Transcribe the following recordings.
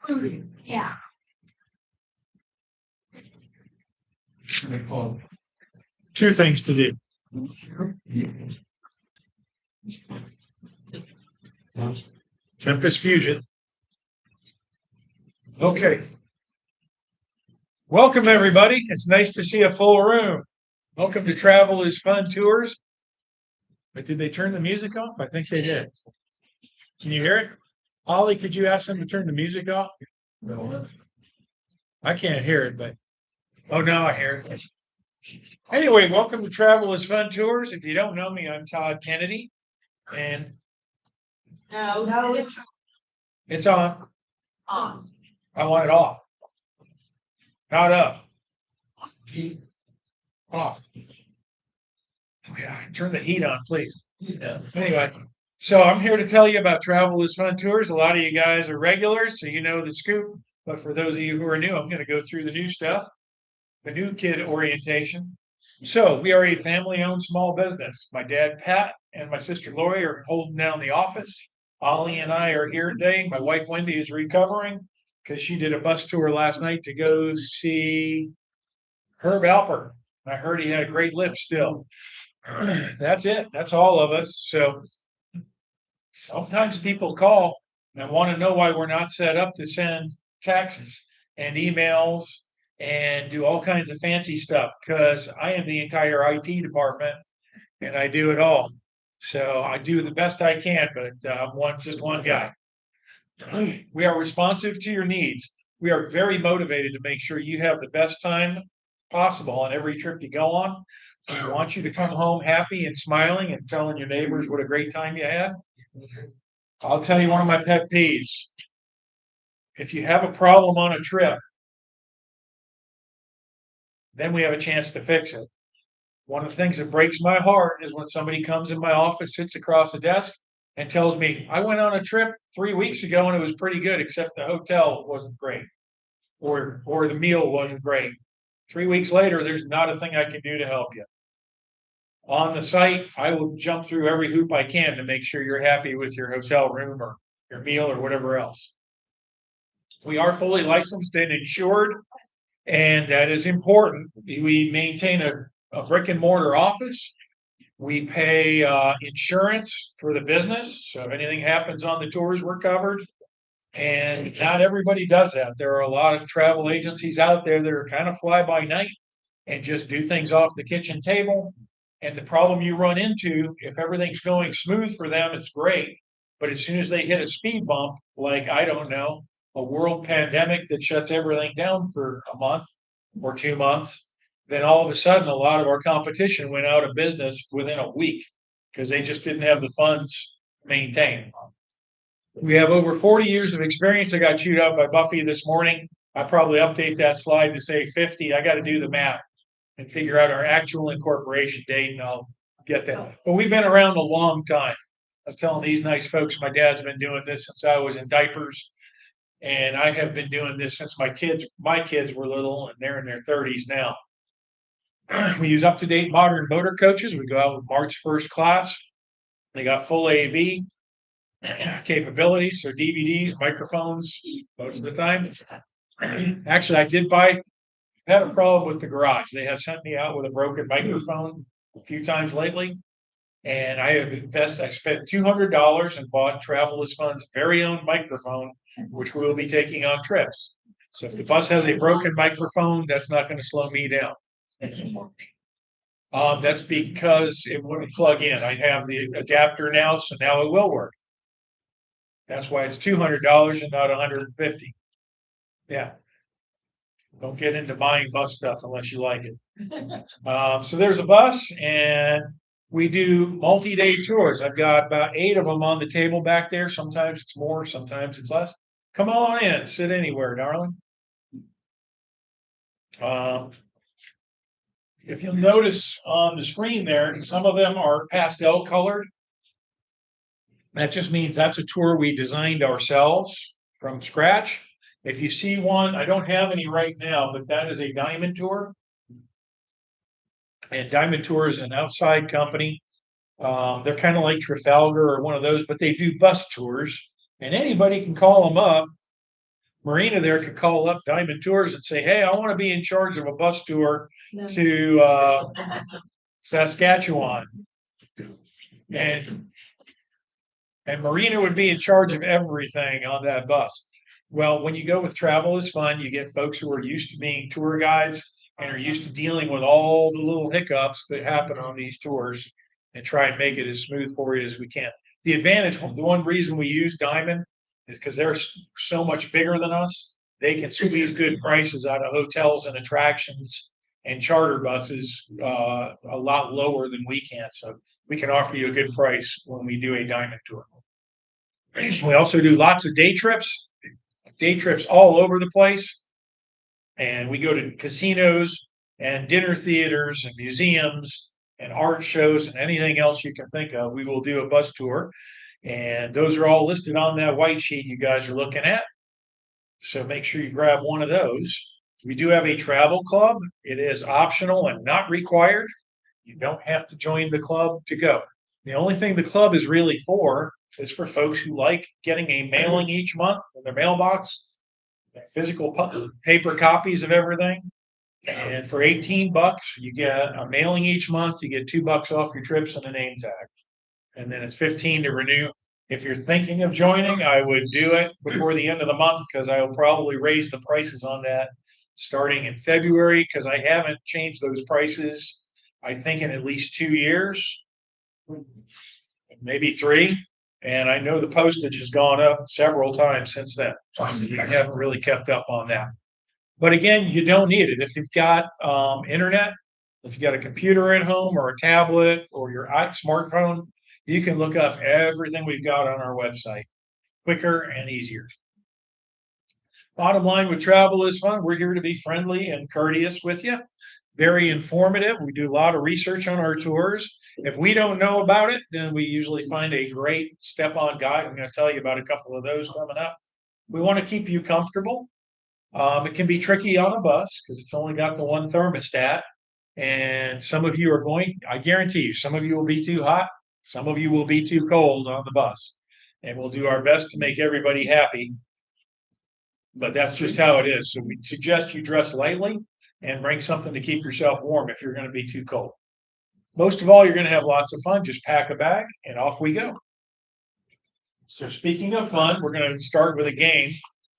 Yeah. Two things to do. Tempest Fusion. Okay. Welcome, everybody. It's nice to see a full room. Welcome to Travel is Fun Tours. But did they turn the music off? I think they did. Can you hear it? Ollie, could you ask them to turn the music off? No. I can't hear it, but oh, now I hear it. Anyway, welcome to Travel is Fun Tours. If you don't know me, I'm Todd Kennedy, and No, it's on. on. I want it off. Not up. Off. Oh, yeah, turn the heat on, please. Anyway, so I'm here to tell you about Travel is Fun Tours. A lot of you guys are regulars, so you know the scoop. But for those of you who are new, I'm going to go through the new stuff, the new kid orientation. So we are a family-owned small business. My dad, Pat, and my sister Lori are holding down the office. Ollie and I are here today. My wife Wendy is recovering because she did a bus tour last night to go see Herb Alpert. I heard he had a great lift still. That's it. That's all of us. So sometimes people call and want to know why we're not set up to send texts and emails and do all kinds of fancy stuff because I am the entire IT department and I do it all. So I do the best I can, but I'm just one guy. We are responsive to your needs. We are very motivated to make sure you have the best time possible on every trip you go on. We want you to come home happy and smiling and telling your neighbors what a great time you had. I'll tell you one of my pet peeves. If you have a problem on a trip, then we have a chance to fix it. One of the things that breaks my heart is when somebody comes in my office, sits across the desk, and tells me, I went on a trip 3 weeks ago and it was pretty good, except the hotel wasn't great or the meal wasn't great. 3 weeks later, there's not a thing I can do to help you. On the site, I will jump through every hoop I can to make sure you're happy with your hotel room or your meal or whatever else. We are fully licensed and insured, and that is important. We maintain a brick and mortar office. We pay insurance for the business. So if anything happens on the tours, we're covered. And not everybody does that. There are a lot of travel agencies out there that are kind of fly by night and just do things off the kitchen table. And the problem you run into, if everything's going smooth for them, it's great. But as soon as they hit a speed bump, like, I don't know, a world pandemic that shuts everything down for a month or 2 months, then all of a sudden a lot of our competition went out of business within a week because they just didn't have the funds maintained. We have over 40 years of experience. I got chewed out by Buffy this morning. I probably update that slide to say 50. I got to do the math and figure out our actual incorporation date, and I'll get that. But we've been around a long time. I was telling these nice folks, my dad's been doing this since I was in diapers, and I have been doing this since my kids were little, and they're in their 30s now. We use up-to-date modern motor coaches. We go out with March first class. They got full AV capabilities, so DVDs, microphones, most of the time. Actually, had a problem with the garage. They have sent me out with a broken microphone a few times lately. And I spent $200 and bought Travel is Fun's very own microphone, which we will be taking on trips. So if the bus has a broken microphone, that's not going to slow me down. That's because it wouldn't plug in. I have the adapter now, so now it will work. That's why it's $200 and not $150. Yeah. Don't get into buying bus stuff unless you like it. So there's a bus, and we do multi-day tours. I've got about 8 of them on the table back there. Sometimes it's more, sometimes it's less. Come on in, sit anywhere, darling. If you'll notice on the screen there, some of them are pastel colored. That just means that's a tour we designed ourselves from scratch. If you see one, I don't have any right now, but that is a Diamond Tour. And Diamond Tour is an outside company. They're kind of like Trafalgar or one of those, but they do bus tours. And anybody can call them up Marina there could call up Diamond Tours and say, hey, I want to be in charge of a bus tour to Saskatchewan. And Marina would be in charge of everything on that bus. Well, when you go with Travel is Fun, you get folks who are used to being tour guides and are used to dealing with all the little hiccups that happen on these tours and try and make it as smooth for you as we can. The advantage, the one reason we use Diamond is because they're so much bigger than us. They can squeeze good prices out of hotels and attractions and charter buses a lot lower than we can. So we can offer you a good price when we do a Diamond tour. We also do lots of day trips all over the place. And we go to casinos and dinner theaters and museums and art shows and anything else you can think of. We will do a bus tour. And those are all listed on that white sheet you guys are looking at. So make sure you grab one of those. We do have a travel club. It is optional and not required. You don't have to join the club to go. The only thing the club is really for is for folks who like getting a mailing each month in their mailbox, physical paper copies of everything. And for $18, you get a mailing each month. You get $2 off your trips and a name tag. And then it's 15 to renew. If you're thinking of joining, I would do it before the end of the month because I will probably raise the prices on that starting in February because I haven't changed those prices, I think, in at least 2 years, maybe 3. And I know the postage has gone up several times since then. I haven't really kept up on that. But again, you don't need it. If you've got internet, if you've got a computer at home or a tablet or your smartphone, you can look up everything we've got on our website quicker and easier. Bottom line with Travel is Fun. We're here to be friendly and courteous with you. Very informative. We do a lot of research on our tours. If we don't know about it, then we usually find a great step-on guide. I'm going to tell you about a couple of those coming up. We want to keep you comfortable. It can be tricky on a bus because it's only got the one thermostat. And some of you are I guarantee you, some of you will be too hot. Some of you will be too cold on the bus. And we'll do our best to make everybody happy. But that's just how it is. So we suggest you dress lightly and bring something to keep yourself warm if you're going to be too cold. Most of all, you're going to have lots of fun. Just pack a bag and off we go. So speaking of fun, we're going to start with a game.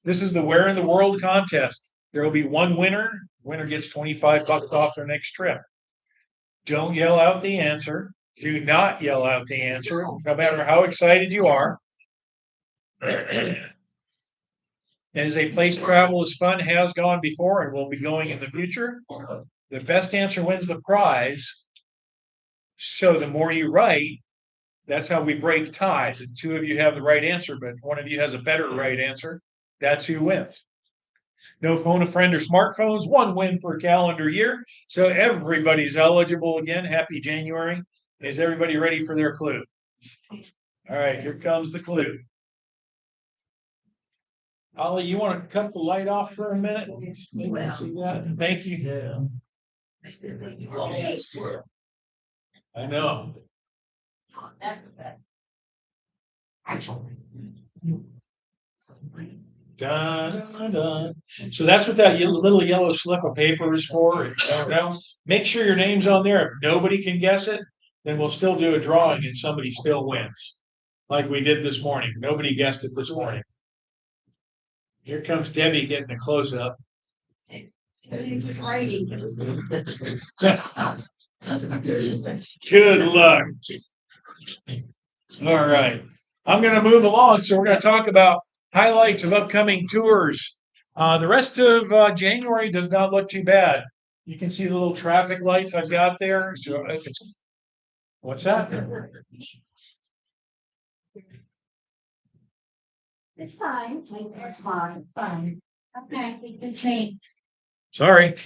This is the Where in the World contest. There will be one winner. Winner gets $25 off their next trip. Don't yell out the answer. Do not yell out the answer, no matter how excited you are. It is a place Travel is Fun, has gone before, and will be going in the future. The best answer wins the prize. So the more you write, that's how we break ties. And 2 of you have the right answer, but one of you has a better right answer. That's who wins. No phone a friend or smartphones, 1 win per calendar year. So everybody's eligible again. Happy January. Is everybody ready for their clue? All right, here comes the clue. Ollie, you want to cut the light off for a minute? See that? Thank you. I know. Dun, dun, dun. So that's what that little yellow slip of paper is for. If you don't know, make sure your name's on there. If nobody can guess it, then we'll still do a drawing and somebody still wins. Like we did this morning. Nobody guessed it this morning. Here comes Debbie getting a close up. He's writing. Good luck. All right. I'm going to move along. So we're going to talk about highlights of upcoming tours. The rest of January does not look too bad. You can see the little traffic lights I've got there. So what's that? It's fine. It's fine. It's fine. Okay, we can change. Sorry.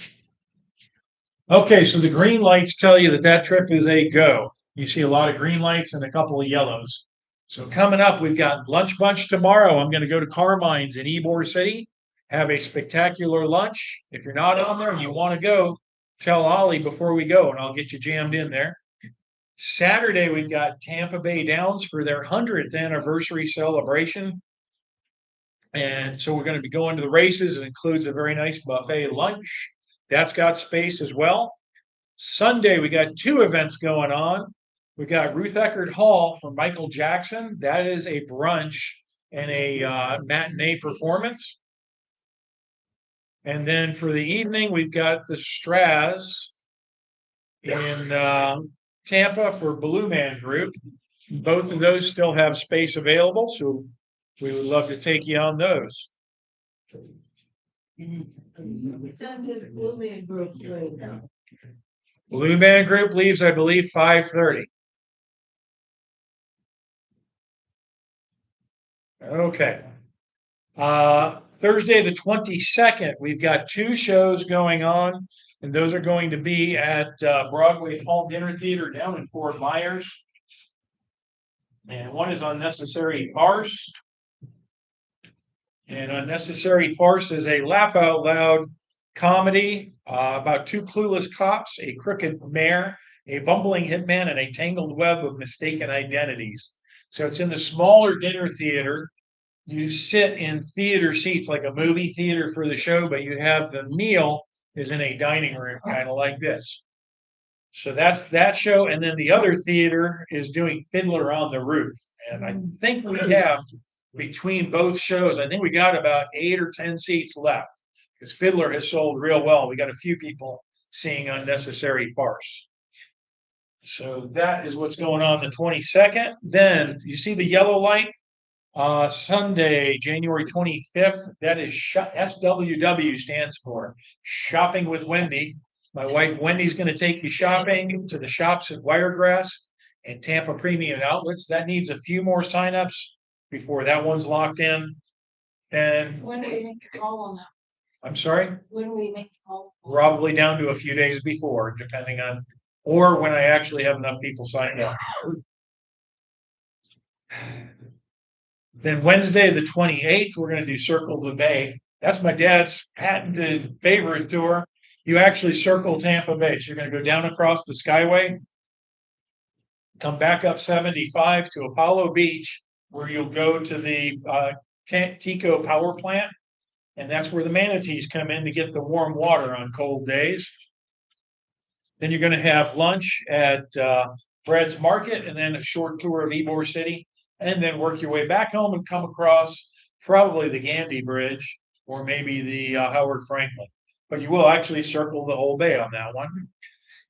Okay, so the green lights tell you that trip is a go. You see a lot of green lights and a couple of yellows. So coming up, we've got Lunch Bunch tomorrow. I'm going to go to Carmine's in Ybor City, have a spectacular lunch. If you're not on there and you want to go, tell Ollie before we go, and I'll get you jammed in there. Saturday, we've got Tampa Bay Downs for their 100th anniversary celebration. And so we're going to be going to the races. It includes a very nice buffet lunch. That's got space as well. Sunday, we got two events going on. We got Ruth Eckerd Hall from Michael Jackson. That is a brunch and a matinee performance. And then for the evening, we've got the Straz in Tampa for Blue Man Group. Both of those still have space available, so we would love to take you on those. Blue Man Group leaves, I believe, 5:30. Okay. Thursday, the 22nd, we've got two shows going on, and those are going to be at Broadway Hall Dinner Theater down in Fort Myers. And one is Unnecessary Farce. And Unnecessary Farce is a laugh out loud comedy about two clueless cops, a crooked mayor, a bumbling hitman, and a tangled web of mistaken identities. So it's in the smaller dinner theater. You sit in theater seats like a movie theater for the show, but you have the meal is in a dining room, kind of like this. So that's that show. And then the other theater is doing Fiddler on the Roof. And I think we have between both shows, I think we got about 8 or 10 seats left because Fiddler has sold real well. We got a few people seeing Unnecessary Farce. So that is what's going on the 22nd. Then you see the yellow light. Sunday, January 25th, that is SWW stands for Shopping with Wendy. My wife Wendy's going to take you shopping to the shops at Wiregrass and Tampa Premium Outlets. That needs a few more signups before that one's locked in. And When do we make a call on that? I'm sorry, When do we make a call? probably down to a few days before, depending on, or when I actually have enough people signed up. Then Wednesday, the 28th, we're going to do Circle the Bay. That's my dad's patented favorite tour. You actually circle Tampa Bay. So you're going to go down across the Skyway, come back up 75 to Apollo Beach, where you'll go to the Tico power plant. And that's where the manatees come in to get the warm water on cold days. Then you're going to have lunch at Bread's Market and then a short tour of Ybor City. And then work your way back home and come across probably the Gandy Bridge or maybe the Howard Franklin. But you will actually circle the whole bay on that one.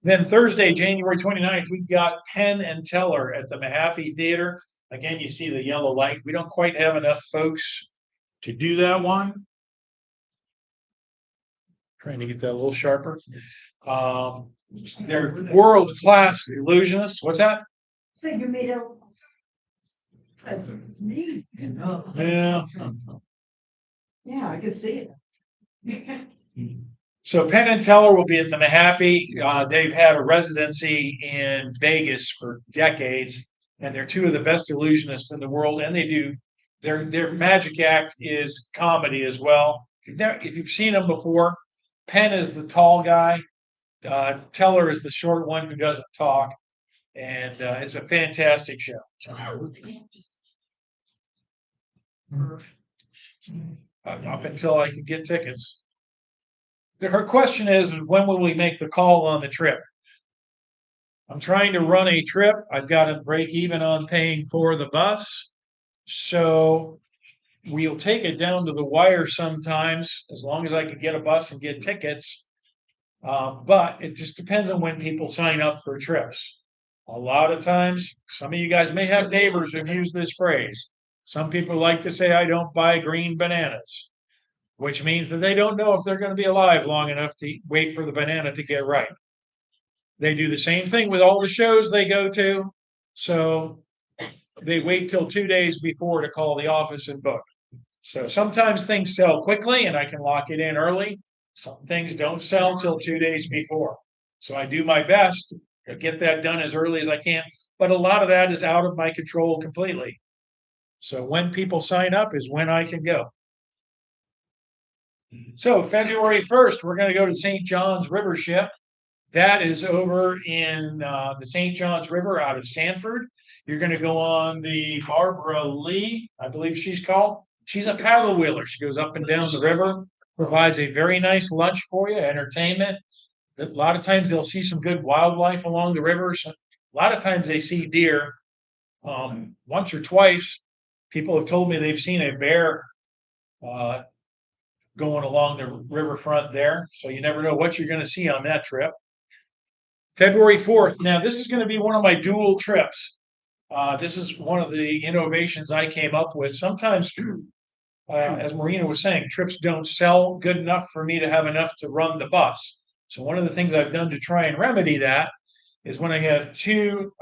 Then Thursday, January 29th, we've got Penn and Teller at the Mahaffey Theater. Again, you see the yellow light. We don't quite have enough folks to do that one. Trying to get that a little sharper. They're world-class illusionists. What's that? So you made a. It's me. Yeah. Yeah, I could see it. So Penn and Teller will be at the Mahaffey. They've had a residency in Vegas for decades, and they're two of the best illusionists in the world. And they do their magic act is comedy as well. If you've seen them before, Penn is the tall guy. Teller is the short one who doesn't talk, and it's a fantastic show. Up until I can get tickets. Her question is when will we make the call on the trip? I'm trying to run a trip. I've got to break even on paying for the bus. So we'll take it down to the wire sometimes, as long as I can get a bus and get tickets. But it just depends on when people sign up for trips. A lot of times, some of you guys may have neighbors who've used this phrase. Some people like to say, I don't buy green bananas, which means that they don't know if they're going to be alive long enough to wait for the banana to get ripe. They do the same thing with all the shows they go to. So they wait till 2 days before to call the office and book. So sometimes things sell quickly and I can lock it in early. Some things don't sell until 2 days before. So I do my best to get that done as early as I can. But a lot of that is out of my control completely. So when people sign up is when I can go. So February 1st, we're going to go to St. John's River Ship. That is over in the St. John's River out of Sanford. You're going to go on the Barbara Lee, I believe she's called. She's a paddle wheeler. She goes up and down the river, provides a very nice lunch for you, entertainment. A lot of times they'll see some good wildlife along the river. So a lot of times they see deer. Once or twice, people have told me they've seen a bear uh, going along the riverfront there. So you never know what you're going to see on that trip. February 4th. Now, this is going to be one of my dual trips. This is one of the innovations I came up with. Sometimes, as Marina was saying, trips don't sell good enough for me to have enough to run the bus. So one of the things I've done to try and remedy that is when I have two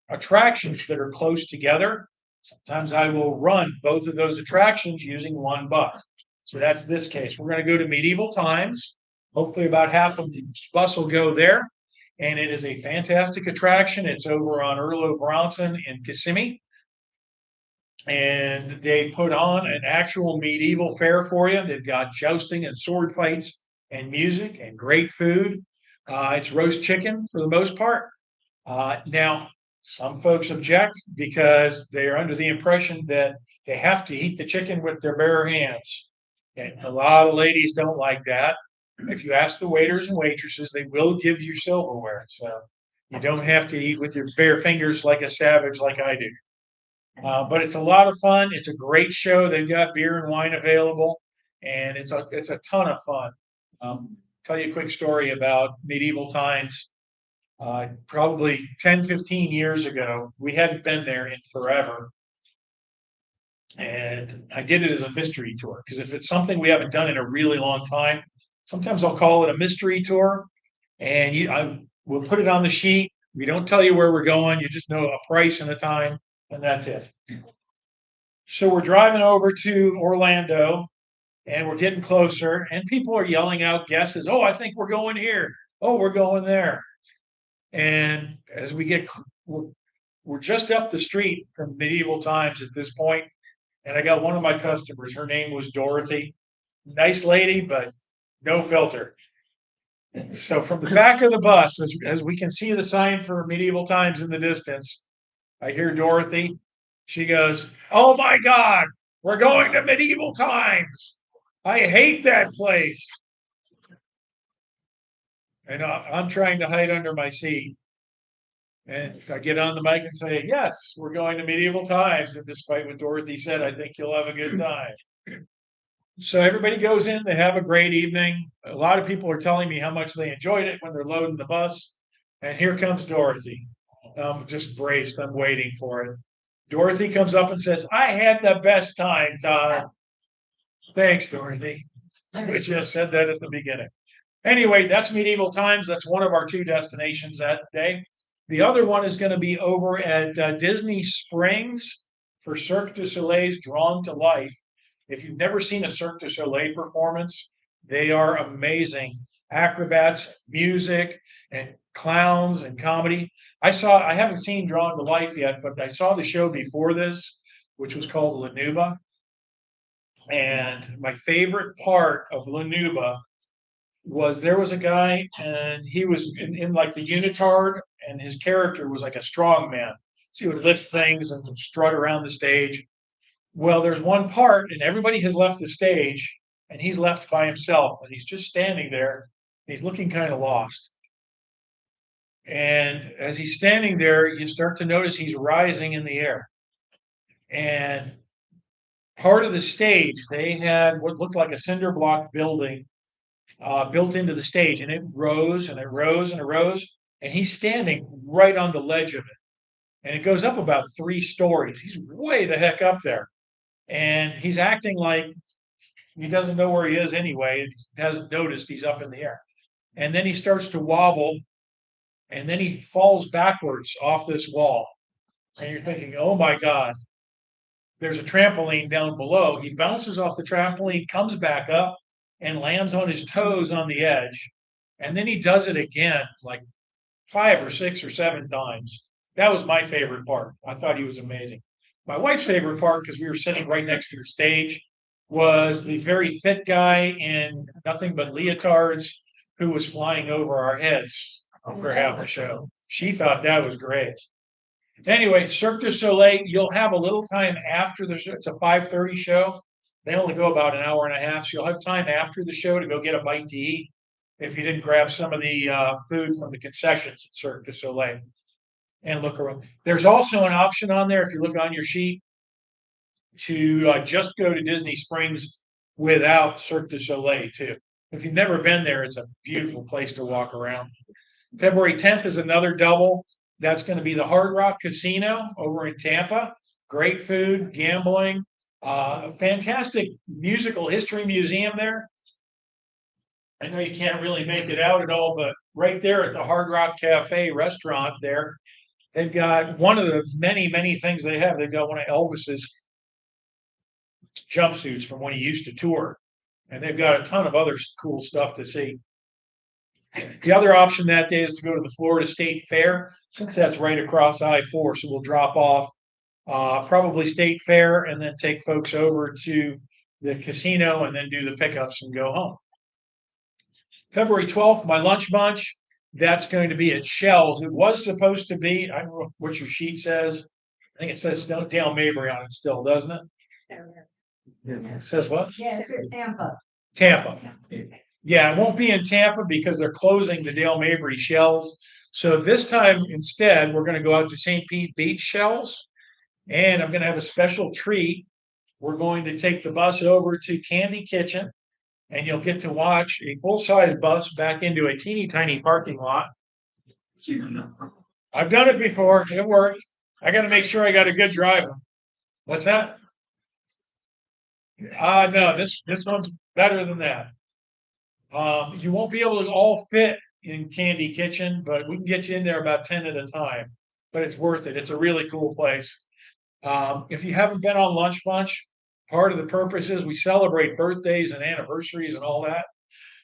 attractions that are close together, sometimes I will run both of those attractions using one bus. So that's this case. We're going to go to medieval times. Hopefully about half of the bus will go there. And it is a fantastic attraction. It's over on Erlo Bronson in Kissimmee. And they put on an actual medieval fair for you. They've got jousting and sword fights and music and great food. It's roast chicken for the most part. Now, some folks object because they're under the impression that they have to eat the chicken with their bare hands. And a lot of ladies don't like that. If you ask the waiters and waitresses, they will give you silverware. So you don't have to eat with your bare fingers like a savage like I do. But it's a lot of fun. It's a great show. They've got beer and wine available, and it's a ton of fun. Tell you a quick story about medieval times. Probably 10, 15 years ago, we hadn't been there in forever. And I did it as a mystery tour because if it's something we haven't done in a really long time, sometimes I'll call it a mystery tour. And we'll put it on the sheet. We don't tell you where we're going. You just know a price and a time, and that's it. So we're driving over to Orlando, and we're getting closer, and people are yelling out guesses. Oh, I think we're going here. Oh, we're going there. And as we're just up the street from medieval times at this point, and I got one of my customers. Her name was Dorothy. Nice lady, but no filter. So from the back of the bus, as we can see the sign for medieval times in the distance, I hear Dorothy. She goes, "Oh my God, we're going to medieval times. I hate that place." And I'm trying to hide under my seat. And I get on the mic and say, "Yes, we're going to medieval times." And despite what Dorothy said, I think you'll have a good time. So everybody goes in, they have a great evening. A lot of people are telling me how much they enjoyed it when they're loading the bus. And here comes Dorothy. I'm just braced, I'm waiting for it. Dorothy comes up and says, "I had the best time, Todd." Thanks, Dorothy. We just said that at the beginning. Anyway, that's medieval times. That's one of our two destinations that day. The other one is going to be over at Disney Springs for Cirque du Soleil's Drawn to Life. If you've never seen a Cirque du Soleil performance, they are amazing. Acrobats, music, and clowns and comedy. I haven't seen Drawn to Life yet, but I saw the show before this, which was called Lanuba. And my favorite part of Lanuba was there was a guy and he was in like the unitard and his character was like a strong man. So he would lift things and strut around the stage. Well, there's one part and everybody has left the stage and he's left by himself and he's just standing there. He's looking kind of lost. And as he's standing there, you start to notice he's rising in the air. And part of the stage, they had what looked like a cinder block building built into the stage, and it rose and it rose and it rose, and he's standing right on the ledge of it, and it goes up about 3 stories. He's way the heck up there, and he's acting like he doesn't know where he is anyway. He hasn't noticed he's up in the air, and then he starts to wobble, and then he falls backwards off this wall, and you're thinking, "Oh my God!" There's a trampoline down below. He bounces off the trampoline, comes back up, and lands on his toes on the edge. And then he does it again, like 5 or 6 or 7 times. That was my favorite part. I thought he was amazing. My wife's favorite part, because we were sitting right next to the stage, was the very fit guy in nothing but leotards who was flying over our heads for half the show. She thought that was great. Anyway, Cirque du Soleil, you'll have a little time after the show. It's a 5:30 show. They only go about an hour and a half, so you'll have time after the show to go get a bite to eat if you didn't grab some of the food from the concessions at Cirque du Soleil and look around. There's also an option on there if you look on your sheet to just go to Disney Springs without Cirque du Soleil too. If you've never been there, it's a beautiful place to walk around. February 10th is another double. That's going to be the Hard Rock Casino over in Tampa. Great food, gambling, fantastic musical history museum there. I know you can't really make it out at all, but right there at the Hard Rock Cafe restaurant there, they've got one of the many, many things they have. They've got one of Elvis's jumpsuits from when he used to tour. And they've got a ton of other cool stuff to see. The other option that day is to go to the Florida State Fair, since that's right across I-4. So we'll drop off probably State Fair and then take folks over to the casino and then do the pickups and go home. February 12th, my lunch bunch, that's going to be at Shell's. It was supposed to be, I don't know what your sheet says. I think it says Dale Mabry on it still, doesn't it? It says what? Yes, Tampa. Tampa. Yeah, it won't be in Tampa because they're closing the Dale Mabry Shells. So this time instead, we're going to go out to St. Pete Beach Shells, and I'm going to have a special treat. We're going to take the bus over to Candy Kitchen, and you'll get to watch a full-size bus back into a teeny tiny parking lot. I've done it before. It worked. I got to make sure I got a good driver. What's that? No, this one's better than that. You won't be able to all fit in Candy Kitchen, but we can get you in there about 10 at a time. But it's worth it. It's a really cool place. If you haven't been on Lunch Bunch, part of the purpose is we celebrate birthdays and anniversaries and all that.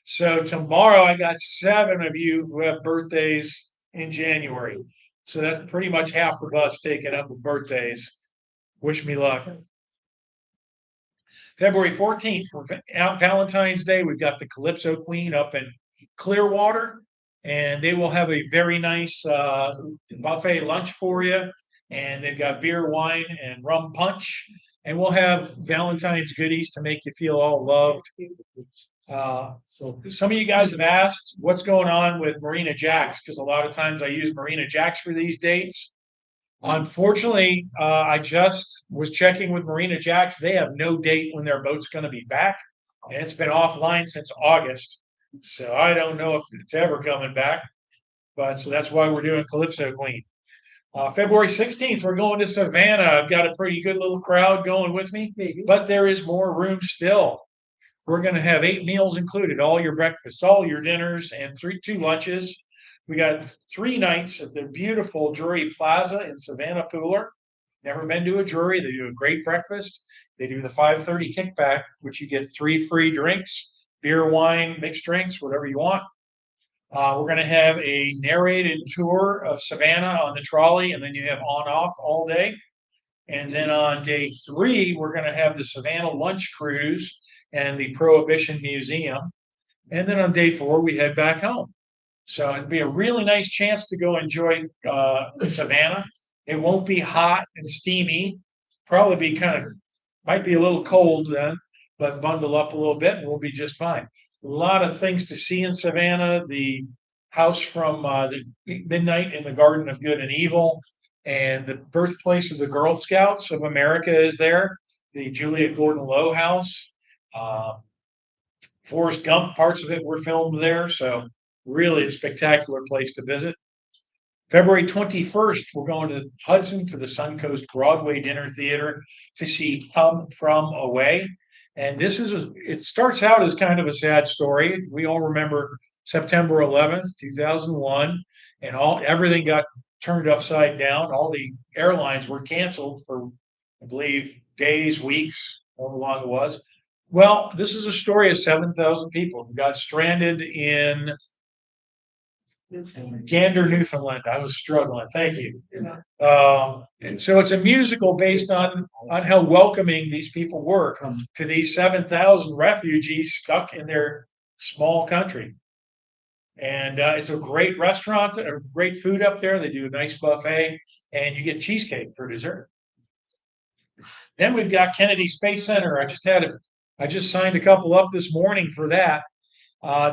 So tomorrow I got 7 of you who have birthdays in January. So that's pretty much half the bus taken up with birthdays. Wish me luck. February 14th for Valentine's Day, we've got the Calypso Queen up in Clearwater, and they will have a very nice buffet lunch for you. And they've got beer, wine, and rum punch. And we'll have Valentine's goodies to make you feel all loved. So some of you guys have asked what's going on with Marina Jacks, because a lot of times I use Marina Jacks for these dates. Unfortunately, I just was checking with Marina Jacks. They have no date when their boat's going to be back, and it's been offline since August. So I don't know if it's ever coming back. But so that's why we're doing Calypso Queen. February 16th, we're going to Savannah. I've got a pretty good little crowd going with me, but there is more room still. We're going to have 8 meals included, all your breakfasts, all your dinners, and 2 lunches. We got 3 nights at the beautiful Drury Plaza in Savannah Pooler. Never been to a Drury. They do a great breakfast. They do the 5:30 kickback, which you get 3 free drinks, beer, wine, mixed drinks, whatever you want. We're going to have a narrated tour of Savannah on the trolley, and then you have on-off all day. And then on day 3, we're going to have the Savannah Lunch Cruise and the Prohibition Museum. And then on day 4, we head back home. So it'd be a really nice chance to go enjoy Savannah. It won't be hot and steamy. Probably be might be a little cold then, but bundle up a little bit and we'll be just fine. A lot of things to see in Savannah. The house from the Midnight in the Garden of Good and Evil, and the birthplace of the Girl Scouts of America is there. The Juliet Gordon-Low house. Forrest Gump, parts of it were filmed there. So really a spectacular place to visit. February 21st, we're going to Hudson to the Suncoast Broadway Dinner Theater to see Come From Away. And it starts out as kind of a sad story. We all remember September 11th, 2001, and everything got turned upside down. All the airlines were canceled for, I believe, days, weeks, however long it was. Well, this is a story of 7,000 people who got stranded in Gander, Newfoundland. I was struggling. Thank you. And so it's a musical based on how welcoming these people were to these 7,000 refugees stuck in their small country. And it's a great restaurant, great food up there. They do a nice buffet, and you get cheesecake for dessert. Then we've got Kennedy Space Center. I just had I just signed a couple up this morning for that.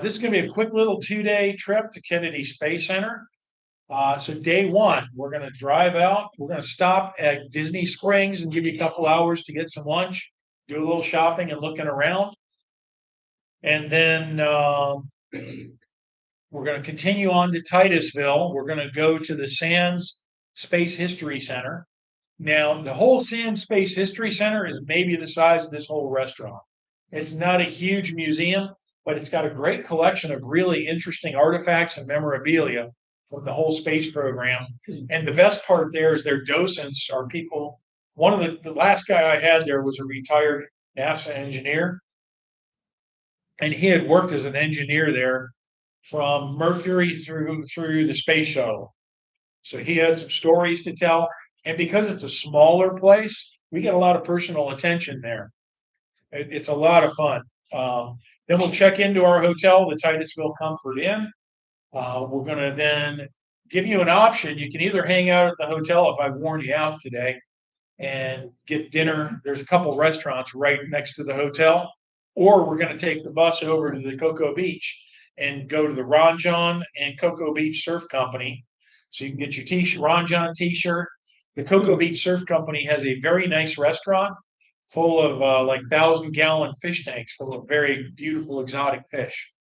This is going to be a quick little 2-day trip to Kennedy Space Center. So day one, we're going to drive out. We're going to stop at Disney Springs and give you a couple hours to get some lunch, do a little shopping and looking around. And then we're going to continue on to Titusville. We're going to go to the Sands Space History Center. Now, the whole Sands Space History Center is maybe the size of this whole restaurant. It's not a huge museum, but it's got a great collection of really interesting artifacts and memorabilia from the whole space program. And the best part there is their docents are people. One of the last guy I had there was a retired NASA engineer, and he had worked as an engineer there from Mercury through the space shuttle. So he had some stories to tell. And because it's a smaller place, we get a lot of personal attention there. It's a lot of fun. Then we'll check into our hotel, the Titusville Comfort Inn. We're going to then give you an option. You can either hang out at the hotel, if I've worn you out today, and get dinner. There's a couple restaurants right next to the hotel. Or we're going to take the bus over to the Cocoa Beach and go to the Ron John and Cocoa Beach Surf Company. So you can get your t-shirt, Ron John t-shirt. The Cocoa Beach Surf Company has a very nice restaurant full of like 1,000-gallon fish tanks full of very beautiful exotic fish.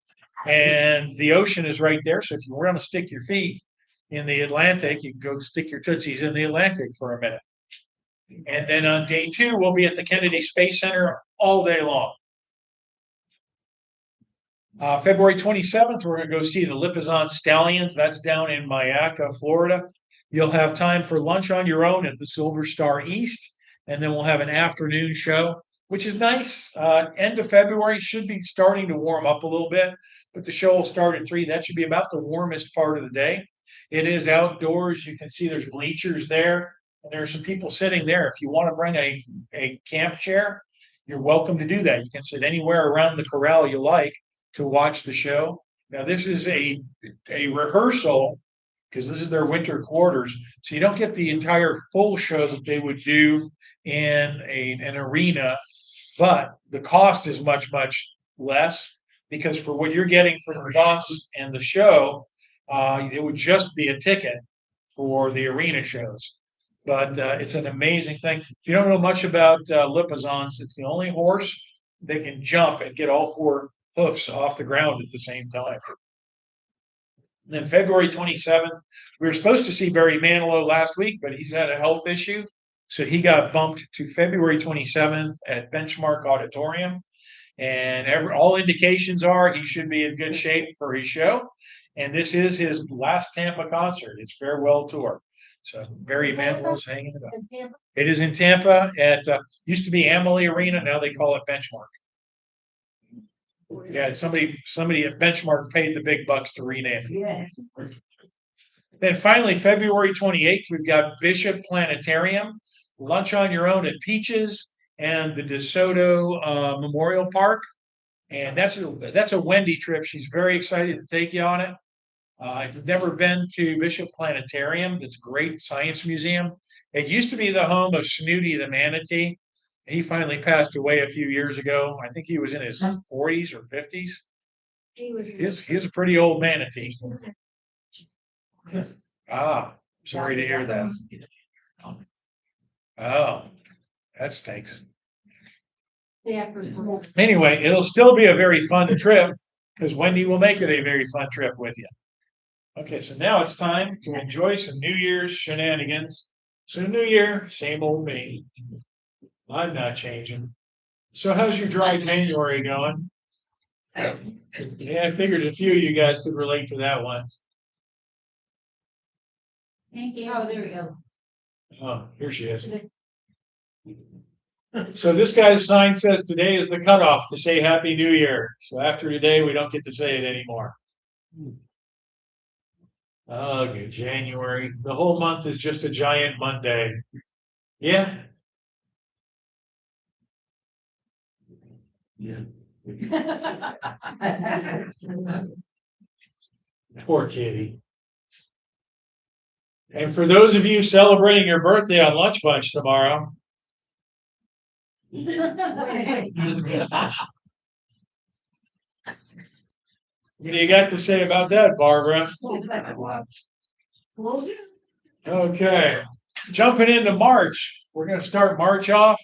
And the ocean is right there. So if you want to stick your feet in the Atlantic, you can go stick your tootsies in the Atlantic for a minute. And then on day two, we'll be at the Kennedy Space Center all day long. February 27th, we're going to go see the Lipizan Stallions. That's down in Mayaca, Florida. You'll have time for lunch on your own at the Silver Star East, and then we'll have an afternoon show, which is nice. End of February should be starting to warm up a little bit, but the show will start at 3. That should be about the warmest part of the day. It is outdoors. You can see there's bleachers there, and there are some people sitting there. If you want to bring a camp chair, you're welcome to do that. You can sit anywhere around the corral you like to watch the show. Now, this is a rehearsal because this is their winter quarters. So you don't get the entire full show that they would do in an arena, but the cost is much, much less because for what you're getting for the bus and the show, it would just be a ticket for the arena shows. But it's an amazing thing. If you don't know much about Lipizans, it's the only horse that can jump and get all 4 hoofs off the ground at the same time. And then February 27th, we were supposed to see Barry Manilow last week, but he's had a health issue. So he got bumped to February 27th at Benchmark Auditorium. And all indications are he should be in good shape for his show. And this is his last Tampa concert, his farewell tour. So Barry Manilow's hanging it up. It is in Tampa at used to be Amalie Arena. Now they call it Benchmark. Yeah, somebody at Benchmark paid the big bucks to rename it. Yes. Then finally, February 28th, we've got Bishop Planetarium, lunch on your own at Peaches and the DeSoto Memorial Park. And that's a Wendy trip. She's very excited to take you on it. If you've never been to Bishop Planetarium, it's a great science museum. It used to be the home of Snooty the manatee. He finally passed away a few years ago. I think he was in his 40s or 50s. He's a pretty old manatee. Sorry to hear that. Oh, that stinks. Anyway, it'll still be a very fun trip because Wendy will make it a very fun trip with you. Okay, so now it's time to enjoy some New Year's shenanigans. So New Year, same old me. I'm not changing. So how's your dry January going? Yeah, I figured a few of you guys could relate to that one. Thank you. Oh, there we go. Oh, here she is. So this guy's sign says today is the cutoff to say Happy New Year. So after today, we don't get to say it anymore. Oh, good January. The whole month is just a giant Monday. Yeah. Yeah. Poor kitty. And for those of you celebrating your birthday on Lunch Bunch tomorrow, What do you got to say about that, Barbara? Okay, jumping into March, we're going to start March off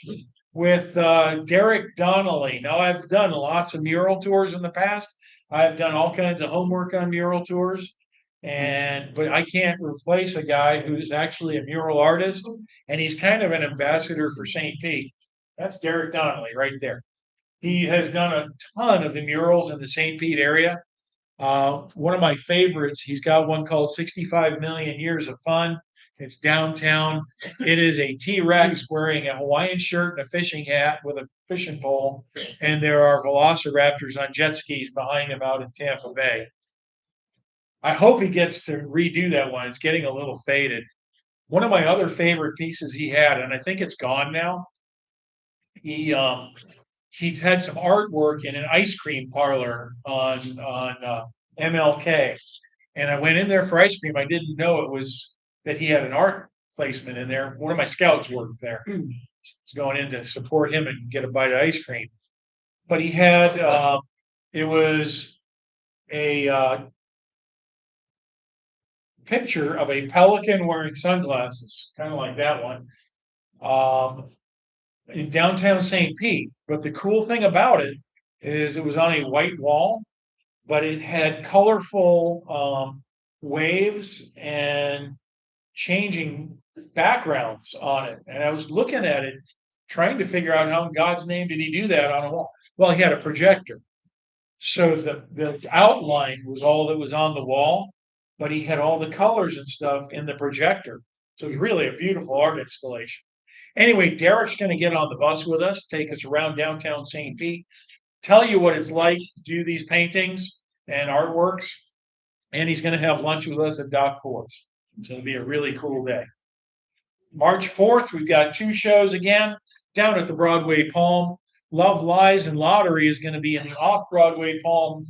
with Derek Donnelly. Now, I've done lots of mural tours in the past. I've done all kinds of homework on mural tours, but I can't replace a guy who's actually a mural artist, and he's kind of an ambassador for St. Pete. That's Derek Donnelly right there. He has done a ton of the murals in the St. Pete area. One of my favorites, he's got one called 65 Million Years of Fun. It's downtown. It is a T-Rex wearing a Hawaiian shirt and a fishing hat with a fishing pole. And there are velociraptors on jet skis behind him out in Tampa Bay. I hope he gets to redo that one. It's getting a little faded. One of my other favorite pieces he had, and I think it's gone now, he's had some artwork in an ice cream parlor on MLK, and I went in there for ice cream. I didn't know it was that he had an art placement in there. One of my scouts worked there. I was going in to support him and get a bite of ice cream. But he had it was a picture of a pelican wearing sunglasses, kind of like that one. In downtown St. Pete. But the cool thing about it is it was on a white wall, but it had colorful waves and changing backgrounds on it. And I was looking at it, trying to figure out how in God's name did he do that on a wall? Well, he had a projector. So the outline was all that was on the wall, but he had all the colors and stuff in the projector. So it was really a beautiful art installation. Anyway, Derek's going to get on the bus with us, take us around downtown St. Pete, tell you what it's like to do these paintings and artworks, and he's going to have lunch with us at Doc Ford's. So it'll be a really cool day. March 4th, we've got 2 shows again down at the Broadway Palm. Love, Lies, and Lottery is going to be in the off-Broadway Palm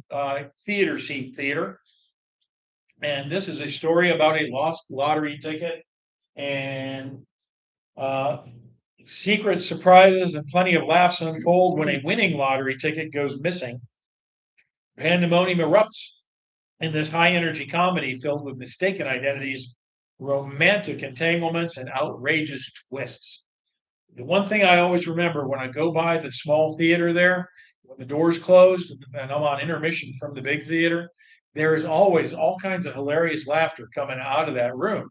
Theater Seat Theater. And this is a story about a lost lottery ticket and secret surprises and plenty of laughs unfold when a winning lottery ticket goes missing. Pandemonium erupts in this high-energy comedy filled with mistaken identities, romantic entanglements, and outrageous twists. The one thing I always remember when I go by the small theater there, when the doors closed and I'm on intermission from the big theater, there is always all kinds of hilarious laughter coming out of that room.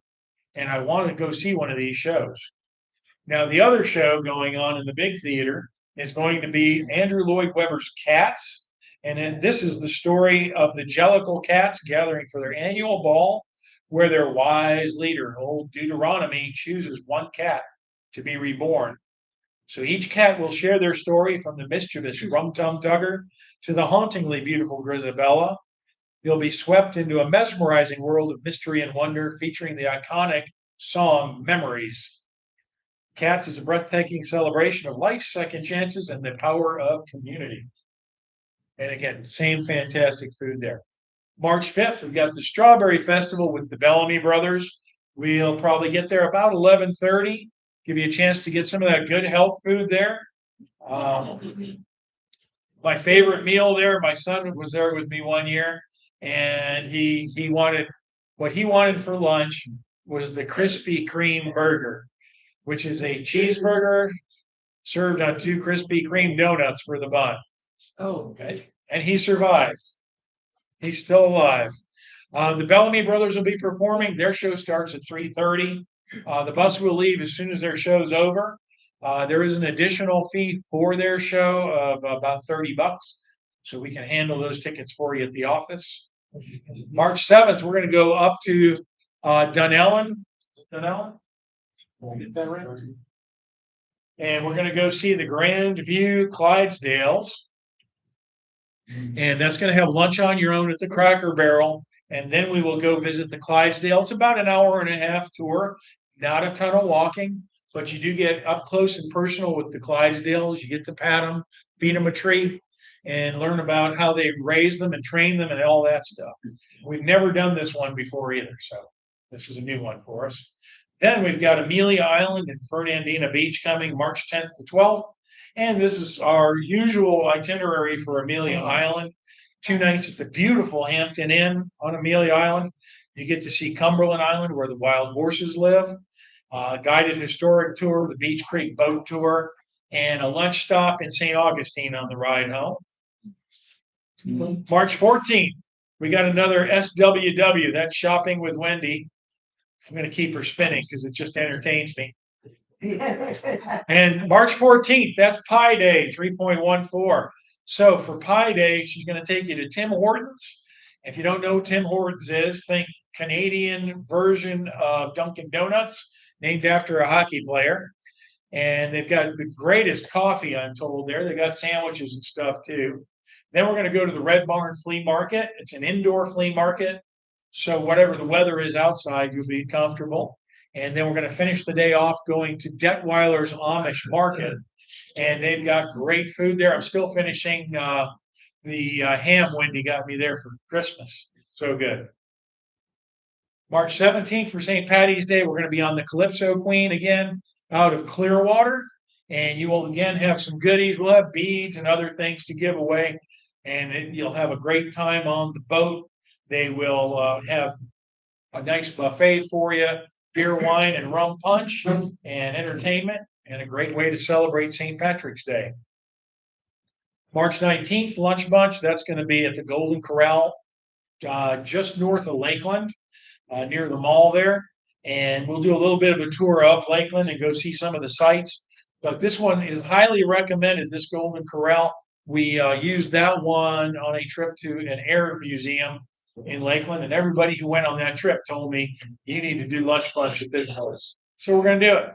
And I want to go see one of these shows. Now, the other show going on in the big theater is going to be Andrew Lloyd Webber's Cats. And then this is the story of the Jellicle cats gathering for their annual ball, where their wise leader, old Deuteronomy, chooses one cat to be reborn. So each cat will share their story from the mischievous Rum Tum Tugger to the hauntingly beautiful Grisabella. You'll be swept into a mesmerizing world of mystery and wonder featuring the iconic song Memories. Cats is a breathtaking celebration of life's second chances and the power of community. And again, same fantastic food there. March 5th, we've got the Strawberry Festival with the Bellamy Brothers. We'll probably get there about 11:30. Give you a chance to get some of that good health food there. My favorite meal there, my son was there with me one year, and he wanted, what he wanted for lunch was the Krispy Kreme burger, which is a cheeseburger served on 2 Krispy Kreme donuts for the bun. Oh, okay. And he survived. He's still alive. The Bellamy Brothers will be performing. Their show starts at 3:30. The bus will leave as soon as their show's over. There is an additional fee for their show of about $30, so we can handle those tickets for you at the office. March 7th, we're going to go up to Dunellen. Dunellen? Did I get that right? And we're going to go see the Grand View Clydesdales. And that's going to have lunch on your own at the Cracker Barrel. And then we will go visit the Clydesdale. It's about an hour and a half tour, not a ton of walking, but you do get up close and personal with the Clydesdales. You get to pat them, feed them a treat, and learn about how they raise them and train them and all that stuff. We've never done this one before either, so this is a new one for us. Then we've got Amelia Island and Fernandina Beach coming March 10th to 12th. And this is our usual itinerary for Amelia Island. 2 nights at the beautiful Hampton Inn on Amelia Island. You get to see Cumberland Island where the wild horses live, guided historic tour, the Beach Creek boat tour, and a lunch stop in St. Augustine on the ride home. March 14th, we got another SWW, that's Shopping with Wendy. I'm going to keep her spinning because it just entertains me. And March 14th, that's Pi Day 3.14. So for Pi Day, she's going to take you to Tim Hortons. If you don't know who Tim Hortons is, think Canadian version of Dunkin' Donuts, named after a hockey player. And they've got the greatest coffee, I'm told, there. They got sandwiches and stuff too. Then we're going to go to the Red Barn Flea Market. It's an indoor flea market. So whatever the weather is outside, you'll be comfortable. And then we're going to finish the day off going to Detweiler's Amish Market. And they've got great food there. I'm still finishing the ham Wendy got me there for Christmas. So good. March 17th for St. Patty's Day, we're going to be on the Calypso Queen again out of Clearwater. And you will again have some goodies. We'll have beads and other things to give away. And you'll have a great time on the boat. They will have a nice buffet for you, beer, wine, and rum punch, and entertainment, and a great way to celebrate St. Patrick's Day. March 19th, lunch bunch. That's going to be at the Golden Corral, just north of Lakeland, near the mall there. And we'll do a little bit of a tour of Lakeland and go see some of the sites. But this one is highly recommended, this Golden Corral. We used that one on a trip to an air museum in Lakeland, and everybody who went on that trip told me you need to do lunch bunch at this place. So we're going to do it.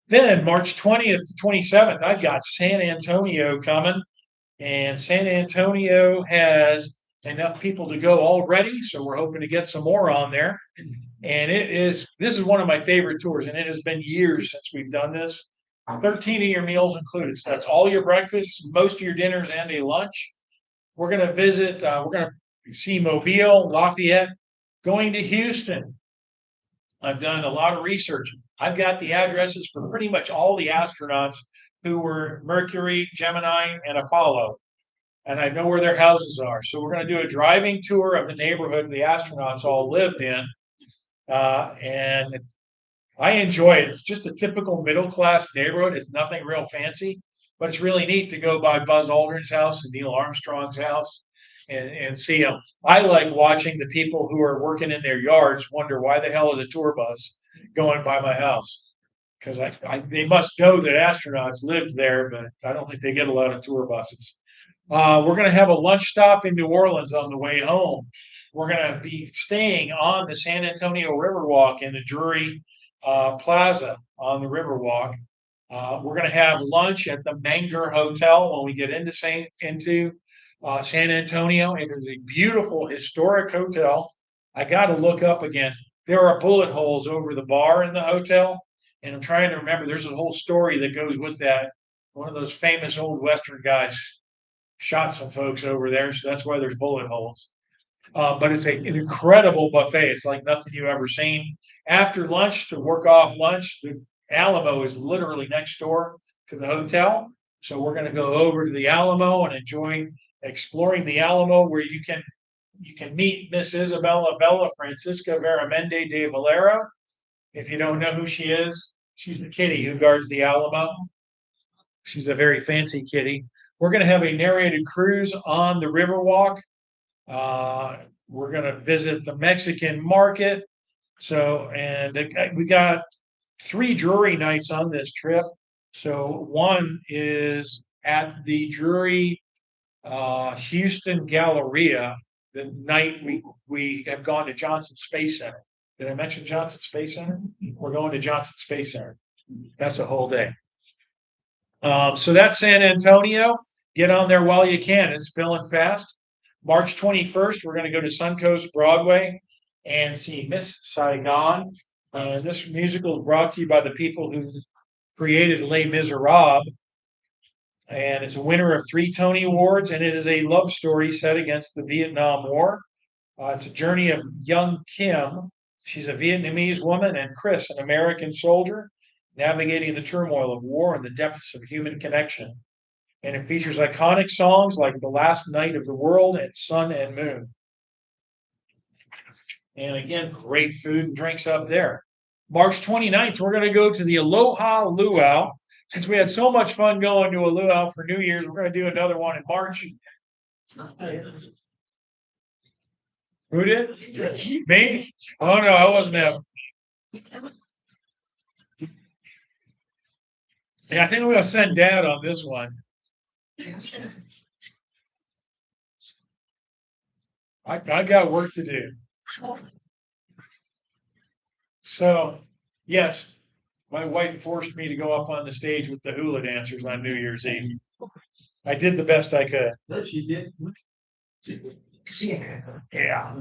Then March 20th to 27th, I've got San Antonio coming, and San Antonio has enough people to go already, so we're hoping to get some more on there. And this is one of my favorite tours, and it has been years since we've done this. 13 of your meals included. So that's all your breakfasts, most of your dinners, and a lunch. We're going to visit, we're going to see Mobile, Lafayette, going to Houston. I've done a lot of research. I've got the addresses for pretty much all the astronauts who were Mercury, Gemini, and Apollo. And I know where their houses are. So we're going to do a driving tour of the neighborhood the astronauts all lived in. And I enjoy it. It's just a typical middle-class neighborhood. It's nothing real fancy, but it's really neat to go by Buzz Aldrin's house and Neil Armstrong's house and see them. I like watching the people who are working in their yards wonder why the hell is a tour bus going by my house? Because they must know that astronauts lived there, but I don't think they get a lot of tour buses. We're going to have a lunch stop in New Orleans on the way home. We're going to be staying on the San Antonio Riverwalk in the Drury Plaza on the Riverwalk. We're going to have lunch at the Menger Hotel when we get into San Antonio. It is a beautiful historic hotel. I got to look up again. There are bullet holes over the bar in the hotel, and I'm trying to remember. There's a whole story that goes with that. One of those famous old Western guys shot some folks over there, so that's why there's bullet holes. But it's an incredible buffet. It's like nothing you've ever seen. After lunch, to work off lunch, the Alamo is literally next door to the hotel. So we're going to go over to the Alamo and enjoy exploring the Alamo, where you can meet Miss Isabella Bella Francisca Veramendi de Valero. If you don't know who she is, she's the kitty who guards the Alamo. She's a very fancy kitty. We're going to have a narrated cruise on the Riverwalk. We're going to visit the Mexican market. So, and we got 3 Drury nights on this trip. So one is at the Drury Houston Galleria. The night we have gone to Johnson Space Center. Did I mention Johnson Space Center? We're going to Johnson Space Center. That's a whole day. So that's San Antonio. Get on there while you can. It's filling fast. March 21st, we're going to go to Suncoast Broadway and see Miss Saigon. This musical is brought to you by the people who created Les Miserables. And it's a winner of 3 Tony Awards, and it is a love story set against the Vietnam War. It's a journey of young Kim. She's a Vietnamese woman, and Chris, an American soldier. navigating the turmoil of war and the depths of human connection. And it features iconic songs like The Last Night of the World and Sun and Moon. And again, great food and drinks up there. March 29th, we're going to go to the Aloha Luau. Since we had so much fun going to a luau for New Year's, we're going to do another one in March. Who did? Me? Oh no, I wasn't there. Yeah, I think we're gonna send Dad on this one. I got work to do. So, yes, my wife forced me to go up on the stage with the hula dancers on New Year's Eve. I did the best I could. She did. Yeah,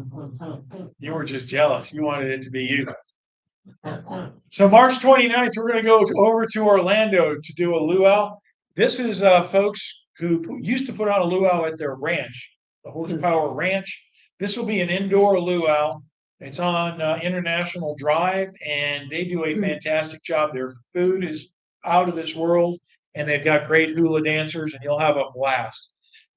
you were just jealous. You wanted it to be you. So March 29th, we're going to go over to Orlando to do a luau. This is folks who used to put on a luau at their ranch, the Horsepower Ranch. This will be an indoor luau. It's on International Drive, and they do a fantastic job. Their food is out of this world, and they've got great hula dancers, and you'll have a blast.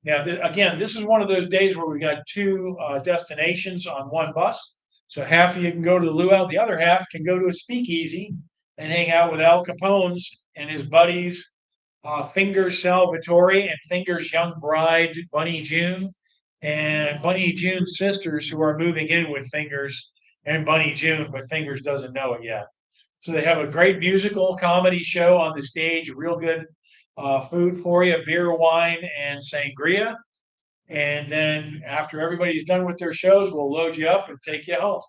Now, again, this is one of those days where we got two destinations on one bus. So half of you can go to the luau, the other half can go to a speakeasy and hang out with Al Capone's and his buddies, Fingers Salvatore and Fingers' young bride, Bunny June, and Bunny June's sisters who are moving in with Fingers and Bunny June, but Fingers doesn't know it yet. So they have a great musical comedy show on the stage, real good food for you, beer, wine, and sangria. And then after everybody's done with their shows, we'll load you up and take you home.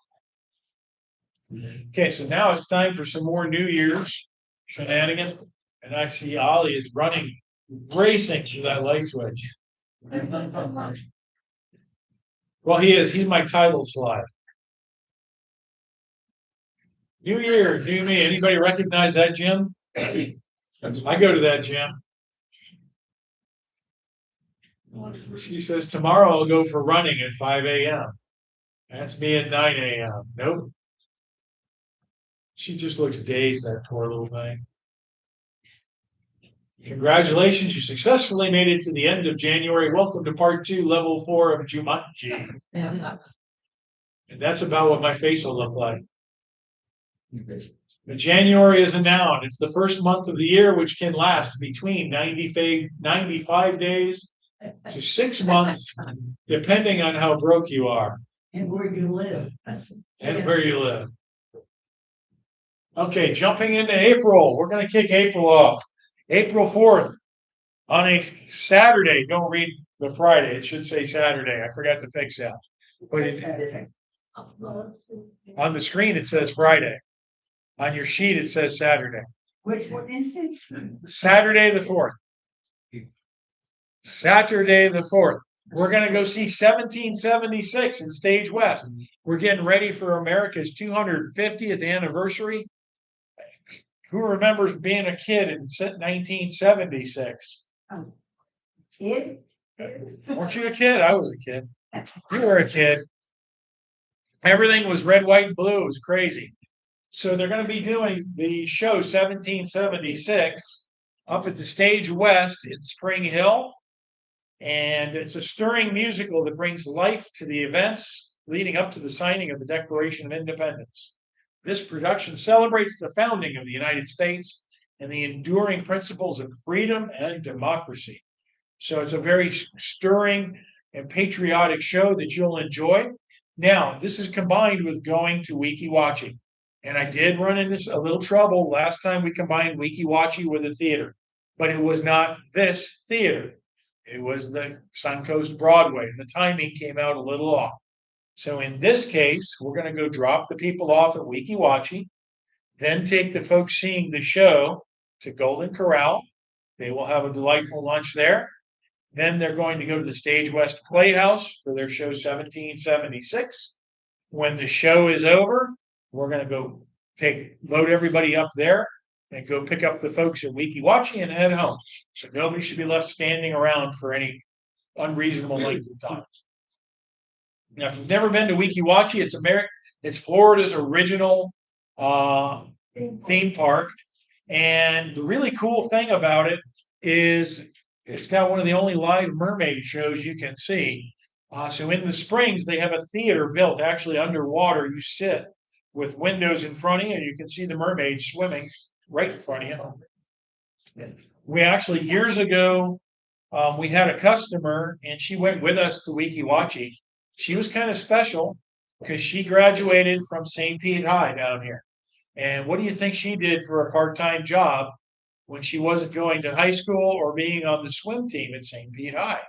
Okay, so now it's time for some more New Year's shenanigans. And I see Ollie is running, racing through that light switch. Well, he is. He's my title slide. New Year, new me. Anybody recognize that gym? I go to that gym. She says, tomorrow I'll go for running at 5 a.m. That's me at 9 a.m. Nope. She just looks dazed, that poor little thing. Congratulations, you successfully made it to the end of January. Welcome to part 2, level 4 of Jumanji. And that's about what my face will look like. But January is a noun. It's the first month of the year, which can last between 95 days to 6 months, depending on how broke you are. And where you live. And where you live. Okay, jumping into April. We're going to kick April off. April 4th, on a Saturday. Don't read the Friday. It should say Saturday. I forgot to fix that. But on the screen, it says Friday. On your sheet, it says Saturday. Which one is it? Saturday the 4th. Saturday the 4th. We're going to go see 1776 in Stage West. We're getting ready for America's 250th anniversary. Who remembers being a kid in 1976? Kid? Weren't you a kid? I was a kid. You were a kid. Everything was red, white, and blue. It was crazy. So they're going to be doing the show 1776 up at the Stage West in Spring Hill. And it's a stirring musical that brings life to the events leading up to the signing of the Declaration of Independence. This production celebrates the founding of the United States and the enduring principles of freedom and democracy. So it's a very stirring and patriotic show that you'll enjoy. Now, this is combined with going to Weeki Wachee. And I did run into a little trouble last time we combined Weeki Wachee with a theater, but it was not this theater. It was the Suncoast Broadway. And the timing came out a little off. So in this case, we're going to go drop the people off at Weeki Wachee, then take the folks seeing the show to Golden Corral. They will have a delightful lunch there. Then they're going to go to the Stage West Playhouse for their show 1776. When the show is over, we're going to go load everybody up there and go pick up the folks at Weeki Wachee and head home. So nobody should be left standing around for any unreasonable length of time. Now, if you've never been to Weeki Wachee, it's Florida's original theme park. And the really cool thing about it is it's got one of the only live mermaid shows you can see. So in the springs, they have a theater built actually underwater. You sit with windows in front of you, and you can see the mermaids swimming right in front of you. We actually, years ago, we had a customer, and she went with us to Weeki Wachee. She was kind of special because she graduated from St. Pete High down here. And what do you think she did for a part-time job when she wasn't going to high school or being on the swim team at St. Pete High?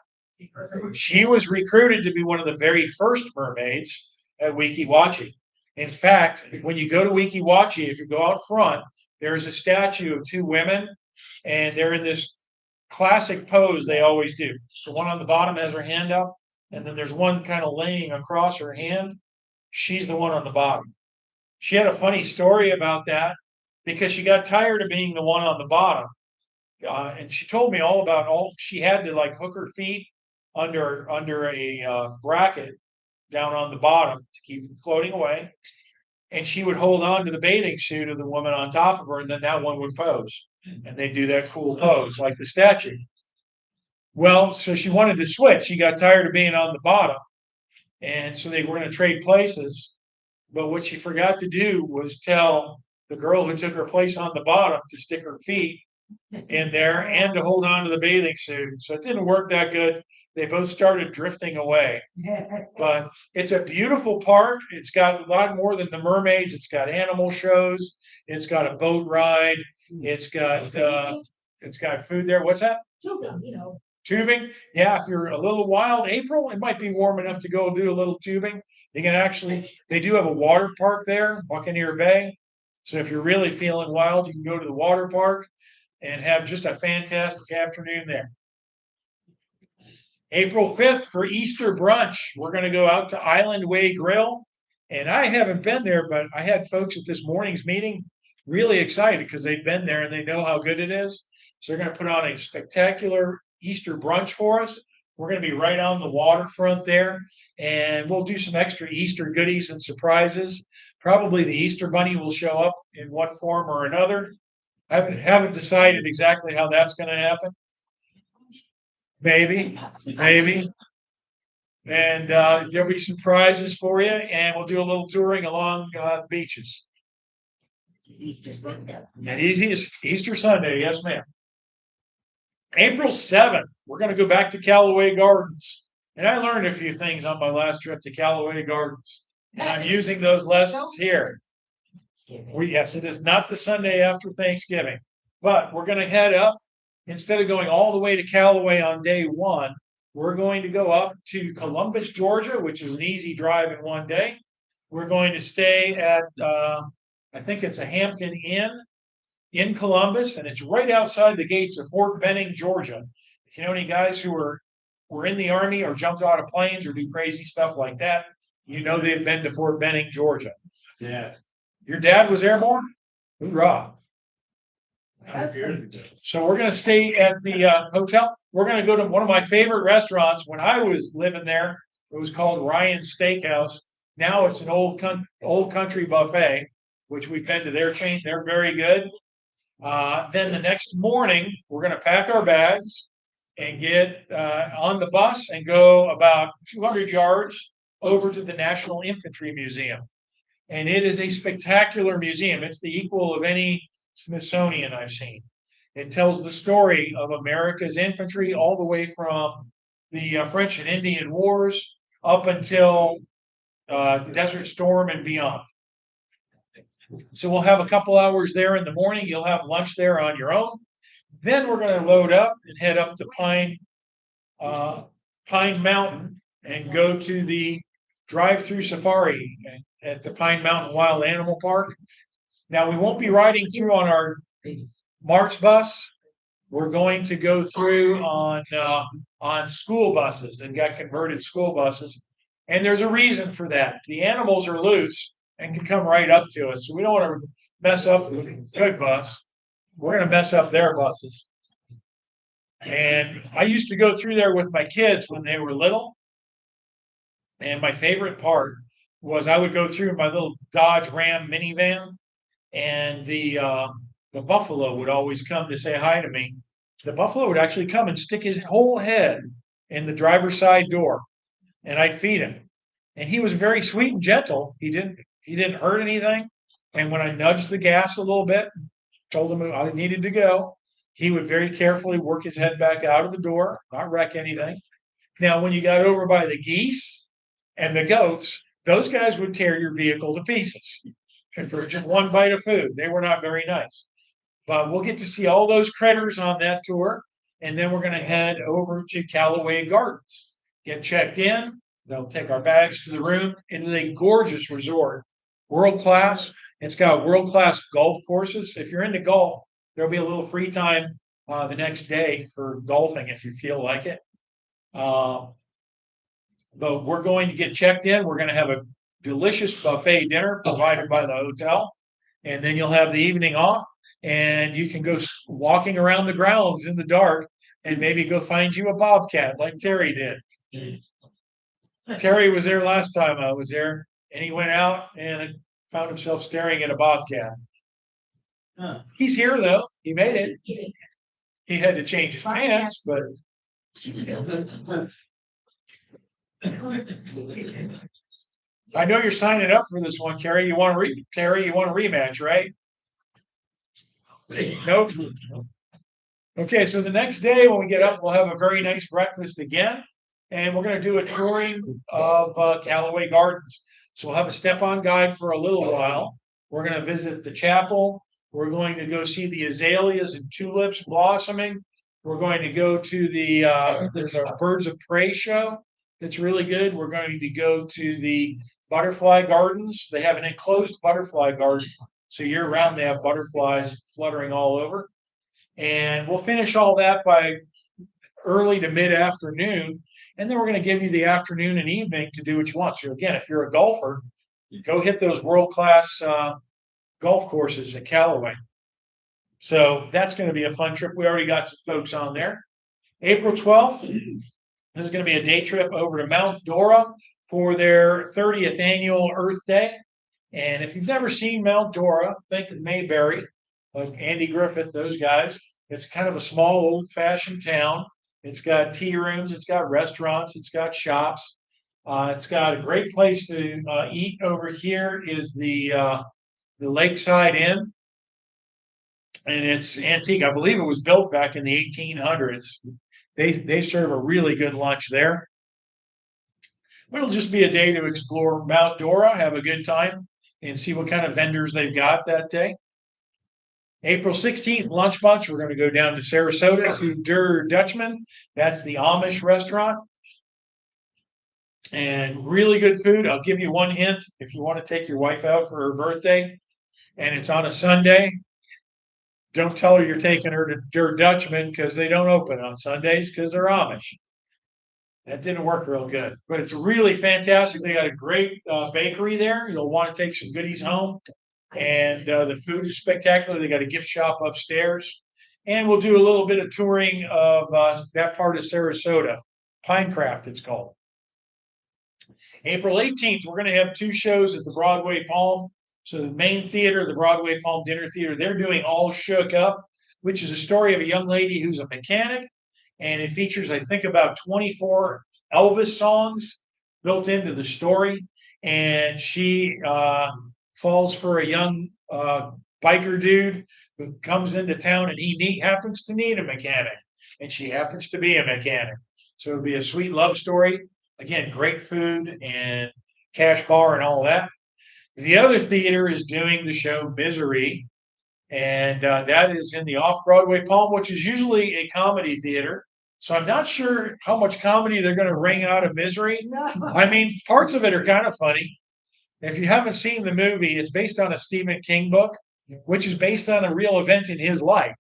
She was recruited to be one of the very first mermaids at Weeki Wachee. In fact, when you go to Weeki Wachee, if you go out front, there is a statue of two women, and they're in this classic pose they always do. The one on the bottom has her hand up, and then there's one kind of laying across her hand. She's the one on the bottom. She had a funny story about that because she got tired of being the one on the bottom. And she told me all about all she had to like hook her feet under a bracket down on the bottom to keep them floating away. And she would hold on to the bathing suit of the woman on top of her, and then that one would pose. And they do that cool pose like the statue. Well, so she wanted to switch. She got tired of being on the bottom. And so they were going to trade places. But what she forgot to do was tell the girl who took her place on the bottom to stick her feet in there and to hold on to the bathing suit. So it didn't work that good. They both started drifting away. But it's a beautiful park. It's got a lot more than the mermaids. It's got animal shows. It's got a boat ride. It's got food there. What's that? Tubing. Yeah, if you're a little wild, April, it might be warm enough to go do a little tubing. You can actually, they do have a water park there, Buccaneer Bay. So if you're really feeling wild, you can go to the water park and have just a fantastic afternoon there. April 5th for Easter brunch, we're going to go out to Island Way Grill. And I haven't been there, but I had folks at this morning's meeting really excited because they've been there and they know how good it is. So they're going to put on a spectacular Easter brunch for us. We're going to be right on the waterfront there, and we'll do some extra Easter goodies and surprises. Probably the Easter Bunny will show up in one form or another. I haven't decided exactly how that's going to happen. Maybe. And there'll be surprises for you, and we'll do a little touring along the beaches. Easter Sunday. Easter Sunday, yes, ma'am. April 7th, we're going to go back to Callaway Gardens. And I learned a few things on my last trip to Callaway Gardens. And I'm using those lessons here. Yes, it is not the Sunday after Thanksgiving. But we're going to head up. Instead of going all the way to Callaway on day one, we're going to go up to Columbus, Georgia, which is an easy drive in one day. We're going to stay at, I think it's a Hampton Inn in Columbus, and it's right outside the gates of Fort Benning, Georgia. If you know any guys who were in the Army or jumped out of planes or do crazy stuff like that, you know they've been to Fort Benning, Georgia. Yeah. Your dad was airborne? Hoorah. So we're going to stay at the hotel. We're going to go to one of my favorite restaurants. When I was living there, it was called Ryan's Steakhouse. Now it's an old country buffet, which we've been to their chain. They're very good. Then the next morning, we're going to pack our bags and get on the bus and go about 200 yards over to the National Infantry Museum. And it is a spectacular museum. It's the equal of any Smithsonian I've seen. It tells the story of America's infantry all the way from the French and Indian Wars up until Desert Storm and beyond. So we'll have a couple hours there in the morning. You'll have lunch there on your own. Then we're going to load up and head up to Pine Mountain and go to the drive-through safari at the Pine Mountain Wild Animal Park. Now, we won't be riding through on our March bus. We're going to go through on school buses and got converted school buses. And there's a reason for that. The animals are loose and can come right up to us. So we don't want to mess up the good bus. We're going to mess up their buses. And I used to go through there with my kids when they were little. And my favorite part was I would go through my little Dodge Ram minivan, and the the buffalo would always come to say hi to me. The buffalo would actually come and stick his whole head in the driver's side door, and I'd feed him. And he was very sweet and gentle. He didn't hurt anything. And when I nudged the gas a little bit, told him I needed to go, he would very carefully work his head back out of the door, not wreck anything. Now, when you got over by the geese and the goats, those guys would tear your vehicle to pieces. And for just one bite of food, they were not very nice. But we'll get to see all those critters on that tour. And then we're going to head over to Callaway Gardens, get checked in. They'll take our bags to the room. It is a gorgeous resort, world class. It's got world class golf courses. If you're into golf, there'll be a little free time the next day for golfing if you feel like it. But we're going to get checked in. We're going to have a delicious buffet dinner provided by the hotel. And then you'll have the evening off and you can go walking around the grounds in the dark and maybe go find you a bobcat like Terry did. Terry was there last time I was there, and he went out and found himself staring at a bobcat. He's here though. He made it. He had to change his pants, but I know you're signing up for this one, Terry. Terry, you want a rematch, right? Nope. Okay, so the next day when we get up, we'll have a very nice breakfast again, and we're going to do a touring of Callaway Gardens. So we'll have a step-on guide for a little while. We're going to visit the chapel. We're going to go see the azaleas and tulips blossoming. We're going to go to there's a birds of prey show that's really good. We're going to go to the butterfly gardens. They have an enclosed butterfly garden. So year round, they have butterflies fluttering all over. And we'll finish all that by early to mid-afternoon. And then we're going to give you the afternoon and evening to do what you want. So again, if you're a golfer, go hit those world-class golf courses at Callaway. So that's going to be a fun trip. We already got some folks on there. April 12th, this is going to be a day trip over to Mount Dora for their 30th annual Earth Day. And if you've never seen Mount Dora, think of Mayberry, like Andy Griffith, those guys. It's kind of a small, old-fashioned town. It's got tea rooms, it's got restaurants, it's got shops. It's got a great place to eat over here is the Lakeside Inn. And it's antique. I believe it was built back in the 1800s. They serve a really good lunch there. It'll just be a day to explore Mount Dora, have a good time, and see what kind of vendors they've got that day. April 16th, lunch bunch. We're going to go down to Sarasota to Der Dutchman. That's the Amish restaurant. And really good food. I'll give you one hint if you want to take your wife out for her birthday and it's on a Sunday. Don't tell her you're taking her to Der Dutchman because they don't open on Sundays because they're Amish. That didn't work real good, but it's really fantastic. They got a great bakery there. You'll want to take some goodies home. And the food is spectacular. They got a gift shop upstairs. And we'll do a little bit of touring of that part of Sarasota. Pinecraft, it's called. April 18th, we're going to have two shows at the Broadway Palm. So the main theater, the Broadway Palm Dinner Theater, they're doing All Shook Up, which is a story of a young lady who's a mechanic. And it features, I think, about 24 Elvis songs built into the story. And she falls for a young biker dude who comes into town, and he happens to need a mechanic, and she happens to be a mechanic. So it'll be a sweet love story. Again, great food and cash bar and all that. The other theater is doing the show Misery, and that is in the Off-Broadway Palm, which is usually a comedy theater. So I'm not sure how much comedy they're going to wring out of Misery. I mean, parts of it are kind of funny. If you haven't seen the movie, it's based on a Stephen King book, which is based on a real event in his life.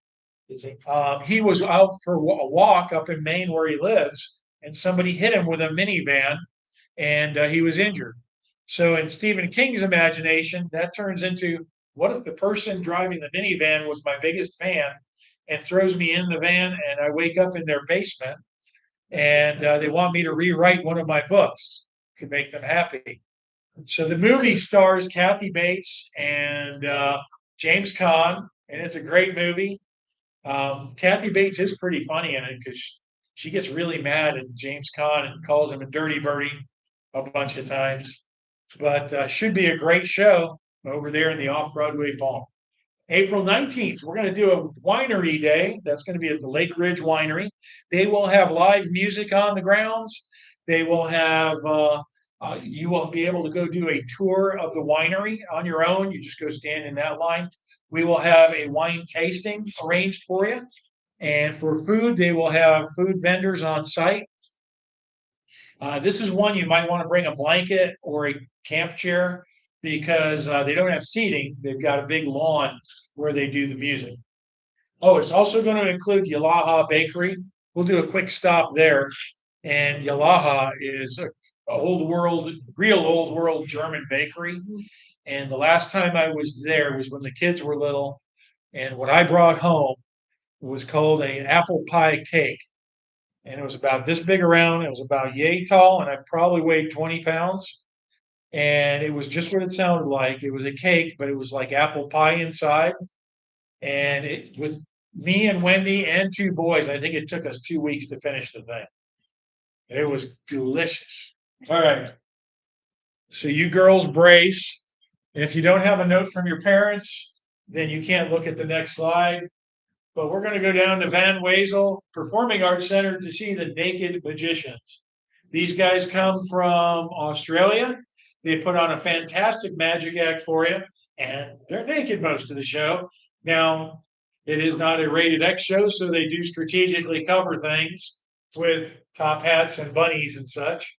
He was out for a walk up in Maine where he lives, and somebody hit him with a minivan, and he was injured. So in Stephen King's imagination, that turns into, what if the person driving the minivan was my biggest fan and throws me in the van and I wake up in their basement and they want me to rewrite one of my books to make them happy. So the movie stars Kathy Bates and James Caan and it's a great movie. Kathy Bates is pretty funny in it because she gets really mad at James Caan and calls him a dirty birdie a bunch of times. But should be a great show over there in the Off Broadway Ball. April 19th, we're going to do a winery day. That's going to be at the Lake Ridge Winery. They will have live music on the grounds. They will have, you will be able to go do a tour of the winery on your own. You just go stand in that line. We will have a wine tasting arranged for you. And for food, they will have food vendors on site. This is one you might want to bring a blanket or a camp chair because they don't have seating. They've got a big lawn where they do the music. Oh, it's also going to include Yalaha Bakery. We'll do a quick stop there. And Yalaha is a real old world German bakery. And the last time I was there was when the kids were little. And what I brought home was called an apple pie cake. And it was about this big around. It was about yay tall, and I probably weighed 20 pounds. And it was just what it sounded like. It was a cake, but it was like apple pie inside. And it with me and Wendy and two boys, I think it took us 2 weeks to finish the thing. It was delicious. All right. So you girls brace. If you don't have a note from your parents, then you can't look at the next slide. But we're going to go down to Van Wezel Performing Arts Center to see the Naked Magicians. These guys come from Australia. They put on a fantastic magic act for you, and they're naked most of the show. Now, it is not a rated X show, so they do strategically cover things with top hats and bunnies and such.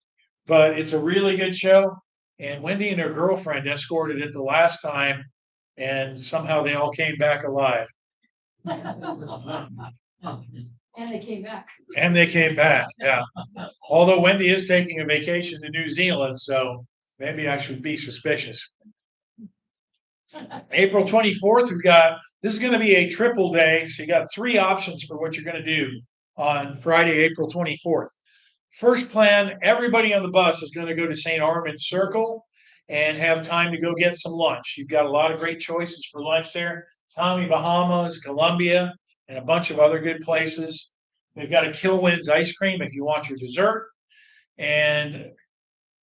But it's a really good show. And Wendy and her girlfriend escorted it the last time, and somehow they all came back alive. And they came back. And they came back, yeah. Although Wendy is taking a vacation to New Zealand, so maybe I should be suspicious. April 24th, this is going to be a triple day. So you got 3 options for what you're going to do on Friday, April 24th. First plan, everybody on the bus is going to go to St. Armand's Circle and have time to go get some lunch. You've got a lot of great choices for lunch there. Tommy Bahama's, Columbia, and a bunch of other good places. They've got a Kilwins ice cream if you want your dessert. And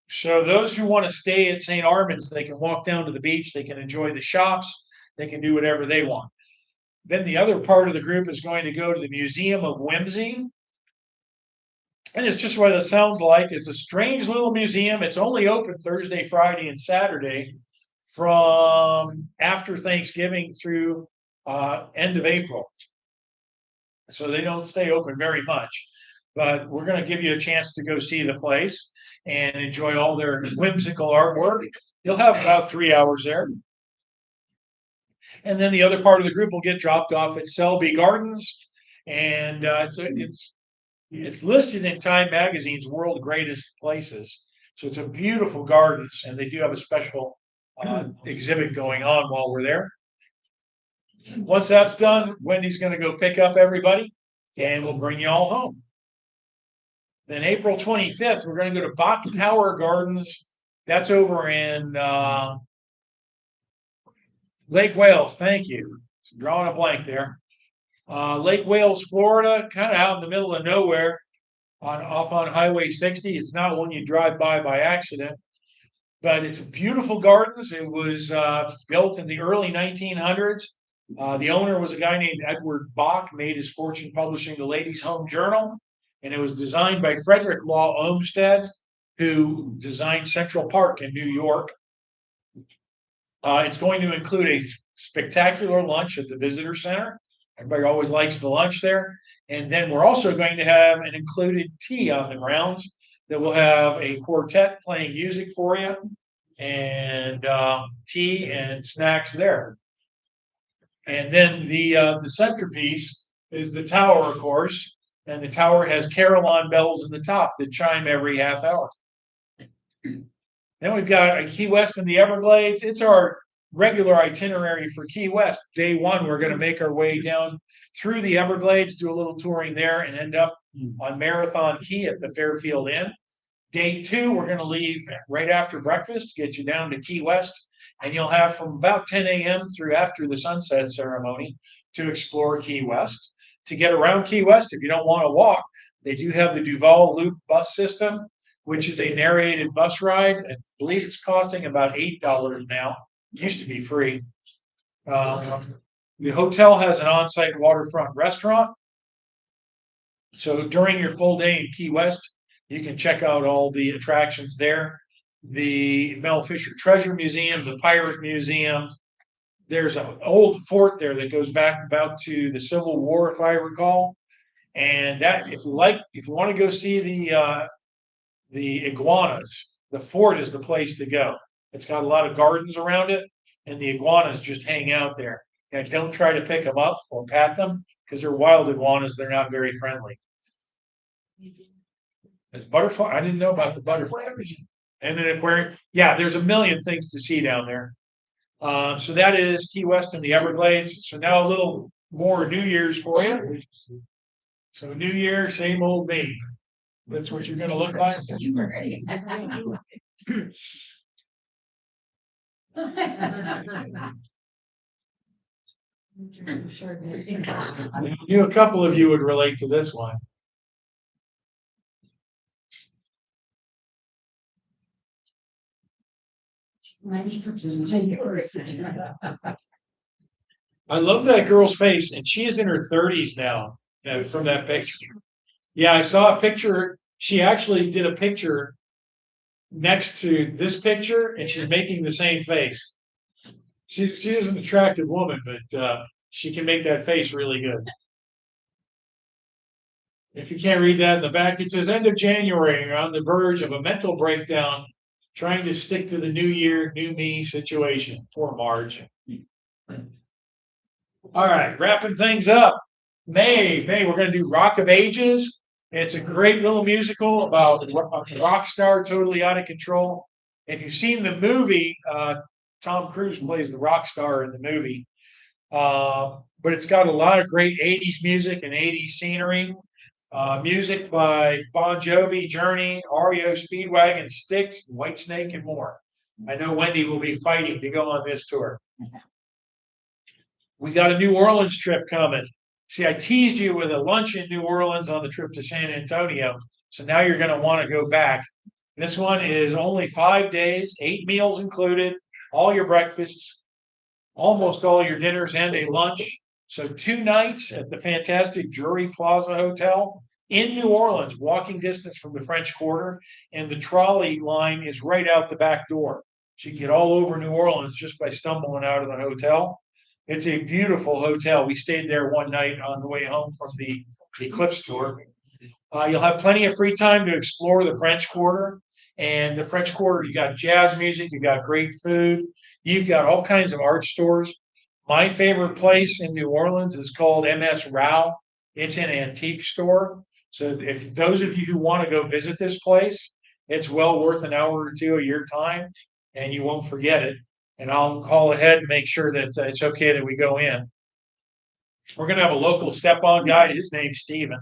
so those who want to stay at St. Armand's, they can walk down to the beach. They can enjoy the shops. They can do whatever they want. Then the other part of the group is going to go to the Museum of Whimsy. And it's just what it sounds like. It's a strange little museum. It's only open Thursday, Friday, and Saturday from after Thanksgiving through end of April. So they don't stay open very much. But we're going to give you a chance to go see the place and enjoy all their whimsical artwork. You'll have about 3 hours there. And then the other part of the group will get dropped off at Selby Gardens. And it's listed in Time Magazine's World Greatest Places. So it's a beautiful gardens, and they do have a special exhibit going on while we're there. Once that's done, Wendy's going to go pick up everybody, and we'll bring you all home. Then April 25th, we're going to go to Bach Tower Gardens. That's over in Lake Wales. Thank you. Drawing a blank there. Lake Wales, Florida, kind of out in the middle of nowhere, off on Highway 60. It's not one you drive by accident, but it's beautiful gardens. It was built in the early 1900s. The owner was a guy named Edward Bach, made his fortune publishing the Ladies' Home Journal, and it was designed by Frederick Law Olmsted, who designed Central Park in New York. It's going to include a spectacular lunch at the visitor center. Everybody always likes the lunch there. And then we're also going to have an included tea on the grounds that will have a quartet playing music for you and tea and snacks there. And then the centerpiece is the tower, of course. And the tower has carillon bells in the top that chime every half hour. Then we've got Key West and the Everglades. It's our regular itinerary for Key West. Day 1, we're going to make our way down through the Everglades, do a little touring there, and end up on Marathon Key at the Fairfield Inn. Day 2, we're going to leave right after breakfast, get you down to Key West, and you'll have from about 10 a.m. through after the sunset ceremony to explore Key West. To get around Key West, if you don't want to walk, they do have the Duval Loop bus system, which is a narrated bus ride. I believe it's costing about $8 now. It used to be free. The hotel has an on-site waterfront restaurant. So during your full day in Key West, you can check out all the attractions there. The Mel Fisher Treasure Museum, the Pirate Museum. There's an old fort there that goes back about to the Civil War, if I recall. And that, if you want to go see the iguanas, the fort is the place to go. It's got a lot of gardens around it, and the iguanas just hang out there. And don't try to pick them up or pat them because they're wild iguanas. They're not very friendly. There's butterfly. I didn't know about the butterflies. And an aquarium. Yeah, there's a million things to see down there. So that is Key West and the Everglades. So now a little more New Year's for you. So New Year, same old me. That's what you're going to look like. I knew a couple of you would relate to this one. I love that girl's face, and she is in her 30s now. From that picture. Yeah, I saw a picture. She actually did a picture next to this picture, and she's making the same face. She is an attractive woman, but she can make that face really good. If you can't read that in the back, it says end of January, you're on the verge of a mental breakdown, trying to stick to the new year, new me situation. Poor Marge. All right, wrapping things up. May, we're going to do Rock of Ages. It's a great little musical about a rock star totally out of control. If you've seen the movie, Tom Cruise plays the rock star in the movie. But it's got a lot of great 80s music and 80s scenery. Music by Bon Jovi, Journey, REO Speedwagon, Styx, Whitesnake, and more. I know Wendy will be fighting to go on this tour. We got a New Orleans trip coming. See, I teased you with a lunch in New Orleans on the trip to San Antonio. So now you're going to want to go back. This one is only 5 days, 8 meals included, all your breakfasts, almost all your dinners, and a lunch. So 2 nights at the fantastic Drury Plaza Hotel in New Orleans, walking distance from the French Quarter. And the trolley line is right out the back door. So you can get all over New Orleans just by stumbling out of the hotel. It's a beautiful hotel. We stayed there one night on the way home from the Eclipse tour. You'll have plenty of free time to explore the French Quarter. And the French Quarter, you got jazz music, you got great food, you've got all kinds of art stores. My favorite place in New Orleans is called MS Rao. It's an antique store. So if those of you who want to go visit this place, it's well worth an hour or two of your time, and you won't forget it. And I'll call ahead and make sure that it's okay that we go in. We're going to have a local step-on guide. His name's Steven.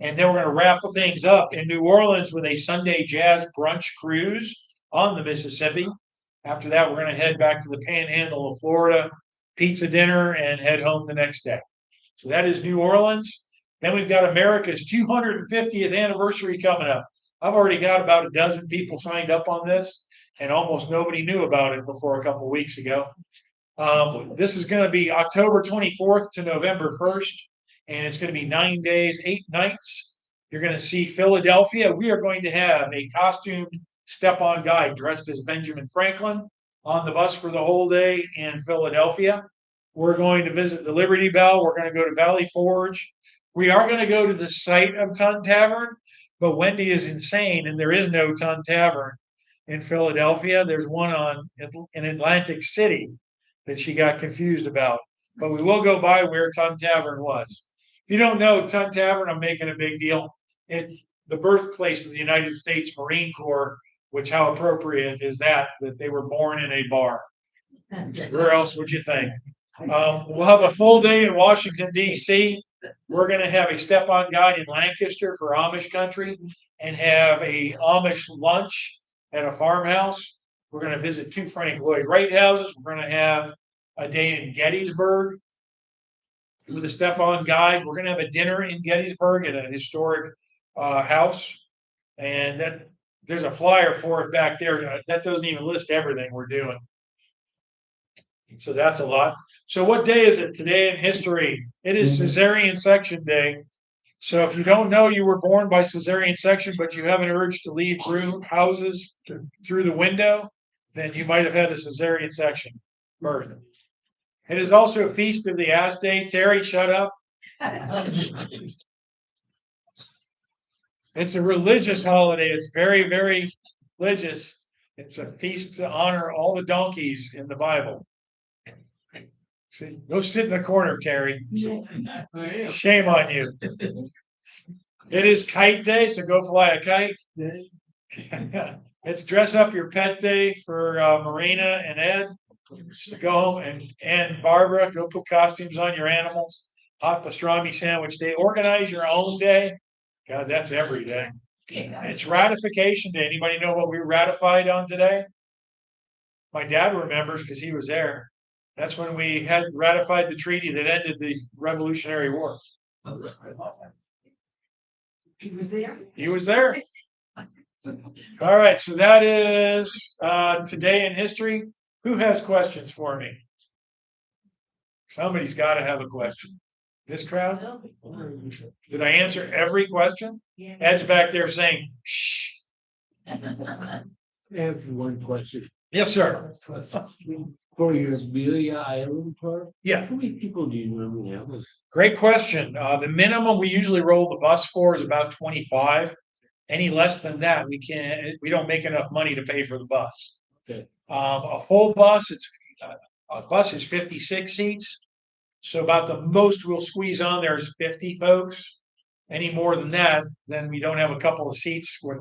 And then we're going to wrap things up in New Orleans with a Sunday jazz brunch cruise on the Mississippi. After that, we're going to head back to the Panhandle of Florida, pizza dinner, and head home the next day. So that is New Orleans. Then we've got America's 250th anniversary coming up. I've already got about a dozen people signed up on this, and almost nobody knew about it before a couple of weeks ago. This is going to be October 24th to November 1st, and it's going to be 9 days, 8 nights. You're going to see Philadelphia. We are going to have a costumed step-on guide dressed as Benjamin Franklin on the bus for the whole day in Philadelphia. We're going to visit the Liberty Bell. We're going to go to Valley Forge. We are going to go to the site of Tun Tavern, but Wendy is insane, and there is no Tun Tavern in Philadelphia. There's one in Atlantic City that she got confused about. But we will go by where Tun Tavern was. If you don't know Tun Tavern, I'm making a big deal. It's the birthplace of the United States Marine Corps, which how appropriate is that they were born in a bar. Where else would you think? We'll have a full day in Washington, D.C. We're going to have a step-on guide in Lancaster for Amish country and have a Amish lunch at a farmhouse. We're going to visit 2 Frank Lloyd Wright houses. We're going to have a day in Gettysburg with a step-on guide. We're going to have a dinner in Gettysburg at a historic house, and that there's a flyer for it back there. That doesn't even list everything we're doing. So that's a lot. So what day is it today in history? It is cesarean section day. So if you don't know you were born by cesarean section, but you have an urge to leave houses through the window, then you might have had a cesarean section birth. It is also a feast of the ass day. Terry, shut up. It's a religious holiday. It's very, very religious. It's a feast to honor all the donkeys in the Bible. See, go sit in the corner, Terry. Shame on you. It is kite day, so go fly a kite. It's dress up your pet day for Marina and Ed. So go home and Barbara, go put costumes on your animals. Hot pastrami sandwich day. Organize your own day. God, that's every day. It's ratification day. Anybody know what we ratified on today? My dad remembers because he was there. That's when we had ratified the treaty that ended the Revolutionary War. He was there? He was there. All right, so that is today in history. Who has questions for me? Somebody's got to have a question. This crowd? Did I answer every question? Ed's back there saying, shh. I have one question. Yes, sir. For your Amelia Island Park, Yeah, how many people do you normally have? great question. The minimum we usually roll the bus for is about 25. Any less than that, we don't make enough money to pay for the bus. Okay. A full bus, a bus is 56 seats. So about the most we'll squeeze on there is 50 folks. Any more than that, then we don't have a couple of seats where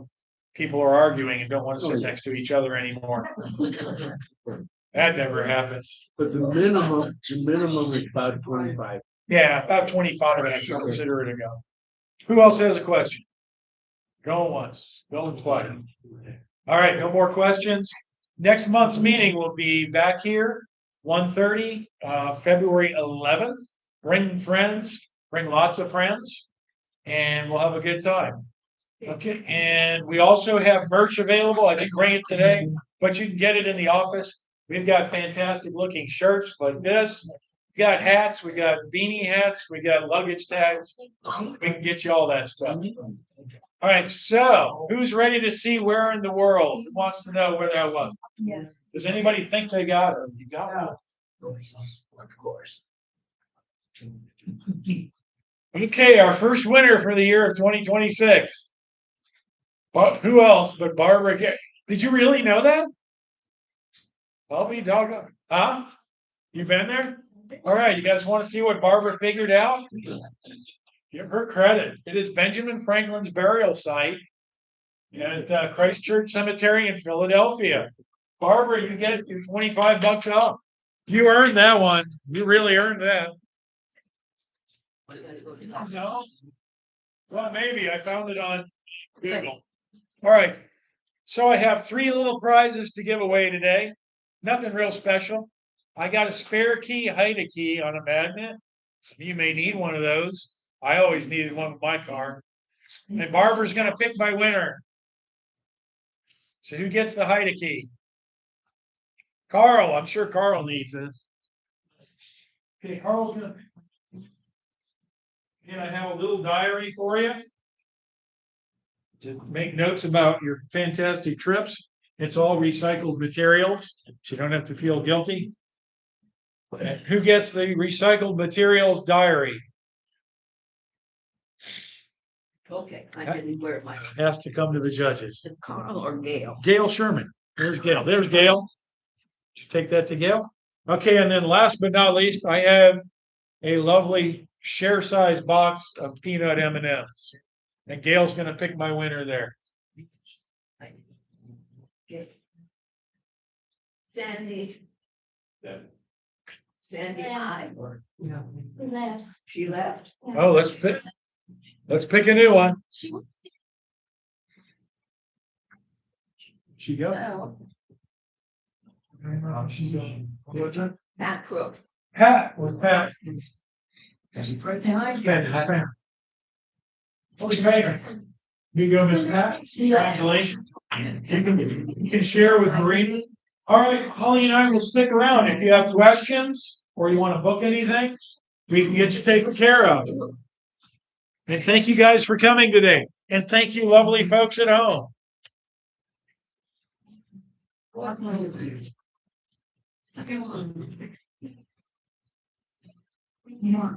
people are arguing and don't want to sit next to each other anymore. That never happens. But the minimum is about 25. Yeah, about 25, I consider it a go. Who else has a question? Going once, going twice. All right, no more questions. Next month's meeting will be back here, 1:30, February 11th. Bring friends, bring lots of friends, and we'll have a good time. Okay, and we also have merch available. I didn't bring it today, but you can get it in the office. We've got fantastic looking shirts like this. We got hats, we got beanie hats, we got luggage tags. We can get you all that stuff. All right, so who's ready to see where in the world? Who wants to know where that was? Yes. Does anybody think they got it? You got it? Of course. Okay, our first winner for the year of 2026. But who else but Barbara? Did you really know that? I'll be doggone. Huh? You been there? All right, you guys want to see what Barbara figured out? Give her credit. It is Benjamin Franklin's burial site at Christ Church Cemetery in Philadelphia. Barbara, you get your $25 off. You earned that one. You really earned that. No? Well, maybe. I found it on Google. All right. So I have 3 little prizes to give away today. Nothing real special. I got a spare key, hide a key on a magnet. Some of you may need one of those. I always needed one with my car. And Barbara's going to pick my winner. So who gets the hide a key? Carl. I'm sure Carl needs this. Okay, Carl's going to. And I have a little diary for you to make notes about your fantastic trips. It's all recycled materials, so you don't have to feel guilty. And who gets the recycled materials diary? Okay, I didn't wear my. Has to come to the judges. Carl or Gail? Gail Sherman. There's Gail. There's Gail. Take that to Gail. Okay, and then last but not least, I have a lovely share-size box of peanut M&Ms. And Gail's going to pick my winner there. Okay. Sandy. Yeah. Sandy, I. She left. Oh, let's pick a new one. She go? That crook. Pat, with Pat. Pat. Holy Mayor. You go, Miss Pat. Congratulations. You can share with Marie. All right, Holly and I will stick around. If you have questions or you want to book anything, we can get you taken care of. And thank you guys for coming today. And thank you, lovely folks at home. Yeah.